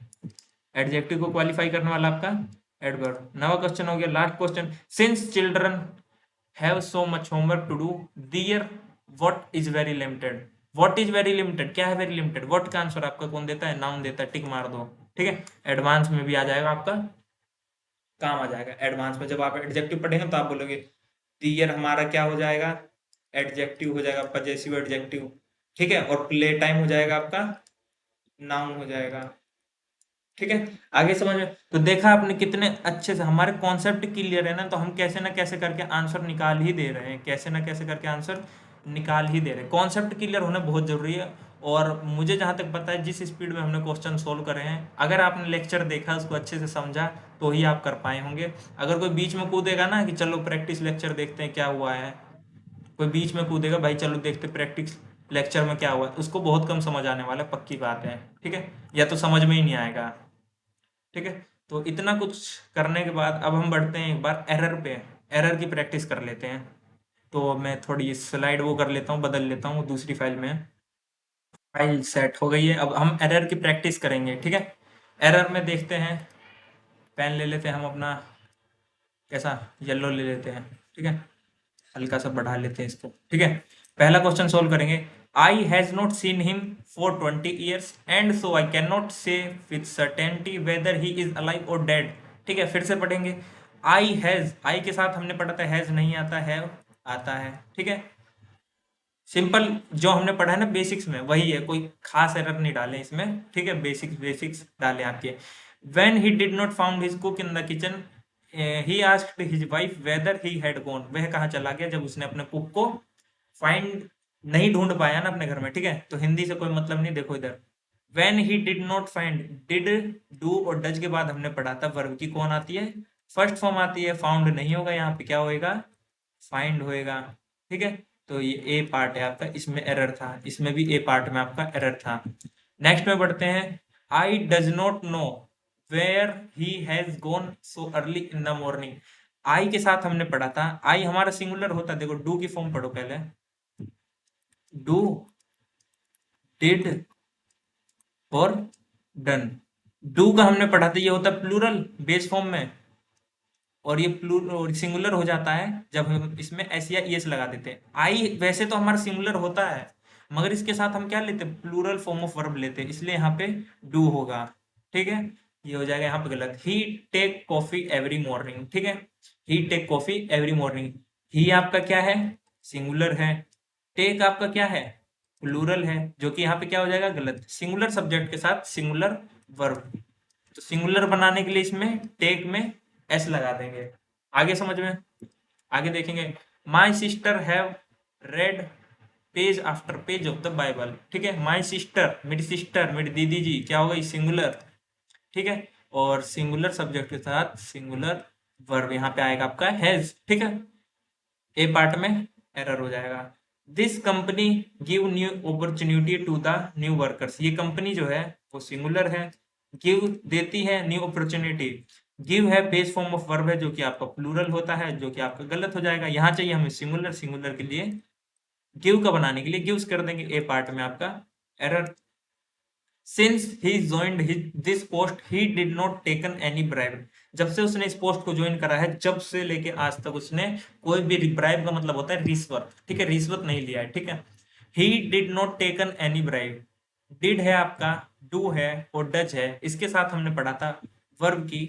एडजेक्टिव को क्वालिफाई करने वाला आपका एडवर्ब। नवा क्वेश्चन हो गया, last question. Since children have so much homework to do their what is very limited. What is very limited, क्या है वेरी लिमिटेड? व्हाट का आंसर आपका कौन देता है? नाउन देता है, टिक मार दो। ठीक है, एडवांस में भी आ जाएगा आपका, काम आ जाएगा। एडवांस में जब आप एडजेक्टिव पढ़ेंगे तो आप बोलोगे दियर हमारा क्या हो जाएगा? एडजेक्टिव हो जाएगा, पजेसिव एडजेक्टिव। ठीक है, और प्ले टाइम हो जाएगा आपका नाउन हो जाएगा। ठीक है, आगे समझ में? तो देखा आपने कितने अच्छे से हमारे कॉन्सेप्ट क्लियर है ना, तो हम कैसे ना कैसे करके आंसर निकाल ही दे रहे हैं, कैसे ना कैसे करके आंसर निकाल ही दे रहे हैं। कॉन्सेप्ट क्लियर होना बहुत जरूरी है। और मुझे जहां तक पता है, जिस स्पीड में हमने क्वेश्चन सोल्व करे हैं, अगर आपने लेक्चर देखा, उसको अच्छे से समझा, तो ही आप कर पाए होंगे। अगर कोई बीच में कूदेगा ना कि चलो प्रैक्टिस लेक्चर देखते हैं क्या हुआ है, कोई बीच में कूदेगा भाई चलो देखते प्रैक्टिस लेक्चर में क्या हुआ है, उसको बहुत कम समझ आने वाला है, पक्की बात है। ठीक है, या तो समझ में ही नहीं आएगा। ठीक है, तो इतना कुछ करने के बाद अब हम बढ़ते हैं एक बार एरर पे। एरर की प्रैक्टिस कर लेते हैं। तो मैं थोड़ी स्लाइड वो कर लेता हूँ, बदल लेता हूँ, दूसरी फाइल में। फाइल सेट हो गई है, अब हम एरर की प्रैक्टिस करेंगे। ठीक है, एरर में देखते हैं। पेन ले लेते हैं हम अपना, कैसा येलो ले लेते हैं। ठीक है, हल्का सा बढ़ा लेते हैं इसको। ठीक है, पहला क्वेश्चन सोल्व करेंगे। I has not seen him for 20 years and so I can not say with certainty whether he is alive और डेड। ठीक है, फिर से पढ़ेंगे। आई हैज, आई के साथ हमने पढ़ा था हैज नहीं आता है, आता है। ठीक है, सिंपल जो हमने पढ़ा है ना बेसिक्स में, वही है, कोई खास एरर नहीं डाले इसमें। ठीक है, बेसिक्स बेसिक्स डाले आपके। When he did not found his cook in the kitchen he asked his wife weather he had gone. वह कहाँ चला गया जब उसने अपने कुक को फाइंड नहीं ढूंढ पाया ना अपने घर में। ठीक है, तो हिंदी से कोई मतलब नहीं, देखो इधर। When he did not find, did, do और डज के बाद हमने पढ़ा था वर्ब की कौन आती है? फर्स्ट फॉर्म आती है। फाउंड नहीं होगा यहाँ पे, क्या होएगा? फाइंड होएगा। ठीक है, तो ये ए पार्ट है आपका, इसमें एरर था, इसमें भी ए पार्ट में आपका एरर था। नेक्स्ट में बढ़ते हैं। I does not know where he has gone so early in the morning. I के साथ हमने पढ़ा था, आई हमारा सिंगुलर होता है, देखो डू की फॉर्म पढ़ो पहले। डू, डिड और डन। डू का हमने पढ़ा था, ये होता है प्लूरल बेस फॉर्म में, और ये प्लूरल सिंगुलर हो जाता है जब हम इसमें एस या ईएस लगा देते हैं। आई वैसे तो हमारा सिंगुलर होता है, मगर इसके साथ हम क्या लेते हैं? प्लूरल फॉर्म ऑफ वर्ब लेते हैं, इसलिए यहाँ पे डू होगा। ठीक है, ये हो जाएगा यहाँ पे गलत। ही टेक कॉफी एवरी मॉर्निंग। ठीक है, ही टेक कॉफी एवरी मॉर्निंग। ही आपका क्या है? सिंगुलर है। टेक आपका क्या है? प्लूरल है, जो कि यहाँ पे क्या हो जाएगा? गलत। सिंगुलर सब्जेक्ट के साथ सिंगुलर वर्ब, तो सिंगुलर बनाने के लिए इसमें टेक में एस लगा देंगे। आगे समझ में? आगे देखेंगे। My sister have read page after page of the Bible. ठीक है, माई सिस्टर मेरी दीदी जी, क्या हो गई? सिंगुलर। ठीक है, और सिंगुलर सब्जेक्ट के साथ सिंगुलर वर्ब यहाँ पे आएगा आपका हैज। ठीक है, ए पार्ट में एरर हो जाएगा। This company give new opportunity to the new workers. ये कंपनी जो है वो सिंगुलर है, गिव देती है, न्यू अपॉर्चुनिटी। गिव है बेस फॉर्म ऑफ वर्ब है, जो कि आपका प्लूरल होता है, जो कि आपका गलत हो जाएगा। यहाँ चाहिए हमें सिंगुलर, सिंगुलर के लिए गिव का बनाने के लिए गिव्स कर देंगे, ए पार्ट में आपका error. Since he joined this post he did not taken any bribe. जब से उसने इस पोस्ट को ज्वाइन करा है, जब से लेके आज तक उसने कोई भी ब्राइब का मतलब होता है रिश्वत। ठीक है, रिश्वत नहीं लिया है। ठीक है, he did not taken any bribe. Did है आपका, डू है और डज है, इसके साथ हमने पढ़ा था वर्ब की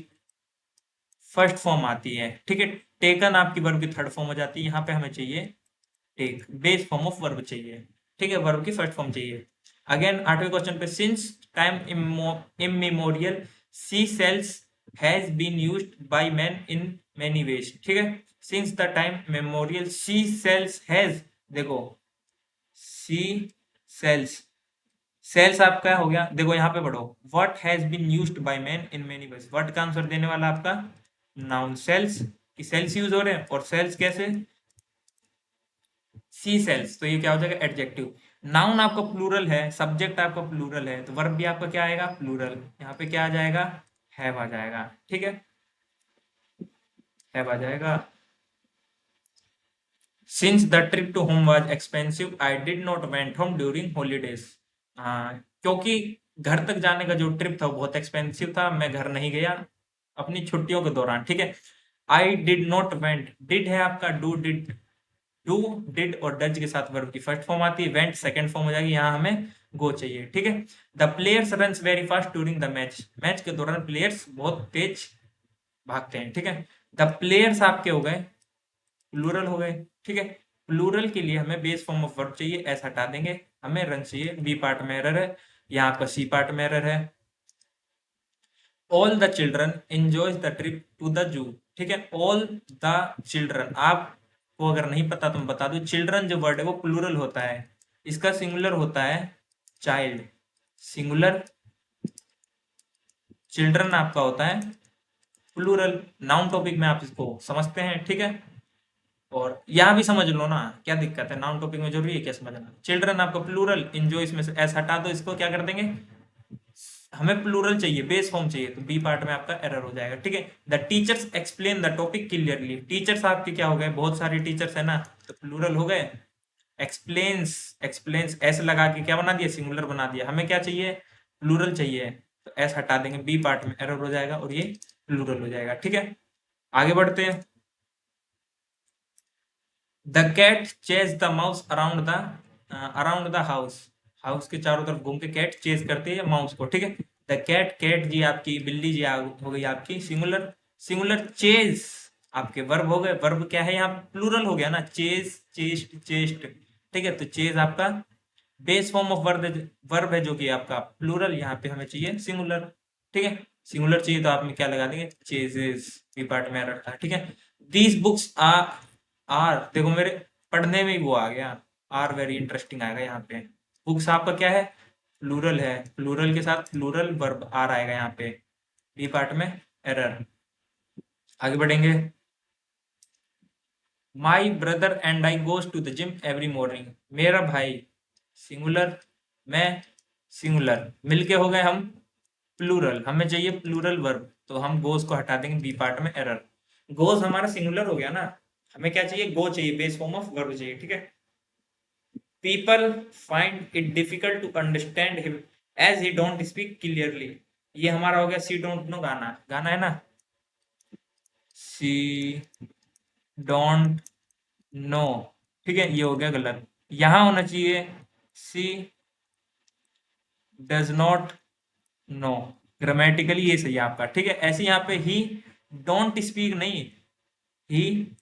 फर्स्ट फॉर्म आती है। ठीक है, टेकन आपकी वर्ब की थर्ड फॉर्म हो जाती है। यहाँ पे हमें चाहिए take, base form of verb चाहिए। ठीक है, वर्ब की फर्स्ट फॉर्म चाहिए। अगेन 8वें क्वेश्चन पे, since time immemorial sea shells has been used by man in many ways. ठीक है, since the time memorial sea shells has, देखो सी सेल्स, सेल्स आपका हो गया, देखो यहाँ पे पढ़ो, what has been used by man in many ways, what का आंसर देने वाला आपका नाउन, सेल्स की सेल्स यूज हो रहे हैं, और सेल्स कैसे, सी सेल्स, तो ये क्या हो जाएगा एडजेक्टिव। नाउन आपका प्लूरल है, सब्जेक्ट आपका प्लूरल है, तो वर्ब भी आपका क्या आएगा प्लूरल, यहाँ पे क्या आ जाएगा हैव आ जाएगा, ठीक है, हैव आ जाएगा। Since the trip to home was expensive I did not went home during holidays, हाँ क्योंकि घर तक जाने का जो ट्रिप था वो बहुत एक्सपेंसिव था, मैं घर नहीं गया अपनी छुट्टियों के दौरान, ठीक है। आई डिड नॉट वेंट, डिड है आपका डू डिड और डज के साथ वर्ब की फर्स्ट फॉर्म आती है, वेंट सेकंड फॉर्म हो जाएगी, यहाँ हमें गो चाहिए, ठीक है। The players runs very fast during the match, match के दौरान प्लेयर्स बहुत तेज भागते हैं, ठीक है। द प्लेयर्स आपके हो गए प्लूरल हो गए, ठीक है। प्लूरल के लिए हमें बेस फॉर्म ऑफ वर्ब चाहिए, एस हटा देंगे, हमें रन चाहिए, बी पार्ट में एरर है, यहाँ आपका सी पार्ट में एरर है। All the children enjoys the trip to the zoo, ठीक है। ऑल द चिल्ड्रन, आपको अगर नहीं पता तो मैं बता दूं, चिल्ड्रन जो वर्ड है वो प्लूरल होता है, इसका सिंगुलर होता है चाइल्ड, सिंगुलर, चिल्ड्रन आपका होता है प्लूरल। नाउन टॉपिक में आप इसको समझते हैं, ठीक है, और यहाँ भी समझ लो ना, क्या दिक्कत है, नाउन टॉपिक में जरूरी है क्या समझना। चिल्ड्रन आपका प्लूरल, एंजॉय इसमें से एस हटा दो, इसको क्या कर देंगे, हमें प्लूरल चाहिए, बेस फॉर्म चाहिए, तो बी पार्ट में आपका एरर हो जाएगा, ठीक है। The teachers explain the topic clearly, teachers आपके क्या हो गए, बहुत सारे टीचर्स है ना, तो प्लूरल हो गए। एक्सप्लेन्स, एक्सप्लेन्स एस लगा के क्या बना दिया, सिंगुलर बना दिया, हमें क्या चाहिए प्लूरल चाहिए, तो एस हटा देंगे, बी पार्ट में एरर हो जाएगा और ये प्लूरल हो जाएगा, ठीक है। आगे बढ़ते हैं। The cat chase the mouse around the house, house के चारों तरफ घूम के कैट चेज करती है माउस को, ठीक है। द कैट, कैट जी आपकी बिल्ली जी हो गई आपकी सिंगुलर, सिंगुलर चेज आपके वर्ब हो गए, वर्ब क्या है यहाँ प्लूरल हो गया ना, चेज चेस्ट चेस्ट, ठीक है, तो चेज आपका बेस फॉर्म ऑफ वर्ब है जो कि आपका प्लूरल, यहाँ पे हमें चाहिए सिंगुलर, ठीक है। सिंगुलर चाहिए तो आप में क्या लगा देंगे चेजेस, बी पार्ट में एरर था, ठीक है। दीज बुक्स आर, देखो मेरे पढ़ने में ही वो आ गया, आर वेरी इंटरेस्टिंग आएगा यहाँ पे, बुक्स आपका क्या है प्लूरल है, प्लूरल के साथ प्लूरल वर्ब आर आएगा यहाँ पे, बी पार्ट में एरर। आगे बढ़ेंगे। My brother and I goes to the gym every morning, मेरा भाई सिंगुलर, मैं सिंगुलर, मिलके हो गए हम प्लूरल, हमें चाहिए प्लूरल वर्ब, तो हम गोज को हटा देंगे, बी पार्ट में एरर। गोज हमारा सिंगुलर हो गया ना, हमें क्या चाहिए गो चाहिए, बेस फॉर्म ऑफ वर्ब चाहिए, ठीक है। People find it difficult to understand him as he don't speak clearly, ये हमारा हो गया सी डोंट नो, गाना गाना है ना, सी डोंट नो, ठीक है, ये हो गया गलत, यहां होना चाहिए सी डज नॉट नो, ग्रामेटिकली ये सही है आपका, ठीक है। ऐसे यहाँ पे ही डोंट स्पीक नहीं, he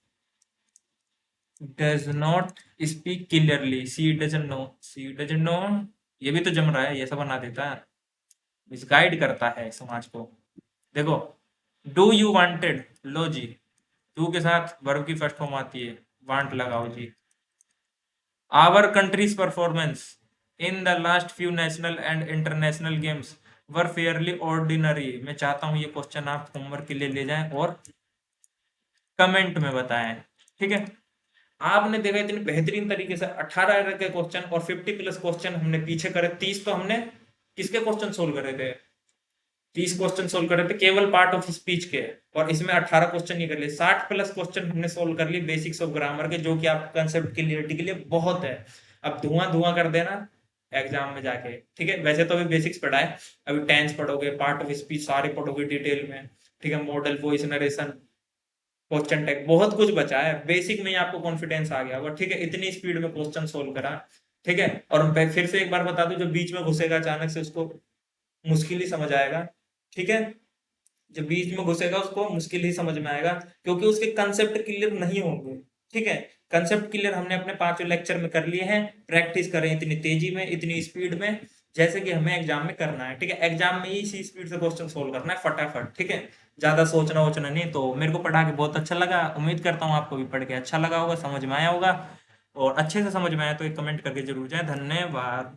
does not speak clearly, she doesn't know, she doesn't know, ये भी तो जम रहा है, ये सब बना देता है, मिसगाइड करता है समाज को। देखो डू यू वांटेड, लो जी, डू के साथ वर्ब की फर्स्ट फॉर्म आती है, वांट लगाओ जी। Our country's performance in the last few national and international games were fairly ordinary, मैं चाहता हूं ये क्वेश्चन आप होमवर्क के लिए ले जाएं और कमेंट में बताएं, ठीक है। आपने देखा इतनी बेहतरीन तरीके से 18 के क्वेश्चन और 50 प्लस क्वेश्चन हमने पीछे करे, 30 तो हमने किसके क्वेश्चन सोल्व करे थे, 30 क्वेश्चन सोल्व करे थे केवल पार्ट ऑफ स्पीच के, और इसमें 18 क्वेश्चन ये कर लिए, 60 प्लस क्वेश्चन हमने सोल्व कर लिए बेसिक्स ऑफ ग्रामर के, जो कि आपको कंसेप्ट क्लियरिटी के लिए बहुत है। अब धुआं धुआं कर देना एग्जाम में जाके, ठीक है। वैसे तो अभी बेसिक्स पढ़ा है, अभी टेंस पढ़ोगे, पार्ट ऑफ स्पीच सारे पढ़ोगे डिटेल में, ठीक है, model voice narration, question tag, बहुत कुछ बचा है, बेसिक में ही आपको कॉन्फिडेंस आ गया होगा, ठीक है, इतनी स्पीड में क्वेश्चन सोल्व करा, ठीक है। और मैं फिर से एक बार बता दूं, जो बीच में घुसेगा अचानक से उसको मुश्किल ही समझ आएगा, ठीक है, जो बीच में घुसेगा उसको मुश्किल ही समझ में आएगा, क्योंकि उसके कंसेप्ट क्लियर नहीं होंगे, ठीक है। कंसेप्ट क्लियर हमने अपने 5 लेक्चर में कर लिए हैं, प्रैक्टिस करें इतनी तेजी में, इतनी स्पीड में, जैसे कि हमें एग्जाम में करना है, ठीक है। एग्जाम में ही इसी स्पीड से क्वेश्चन सोल्व करना है फटाफट, ठीक है, ज्यादा सोचना वोचना नहीं। तो मेरे को पढ़ा के बहुत अच्छा लगा, उम्मीद करता हूँ आपको भी पढ़ के अच्छा लगा होगा, समझ में आया होगा, और अच्छे से समझ में आया तो एक कमेंट करके जरूर जाए, धन्यवाद।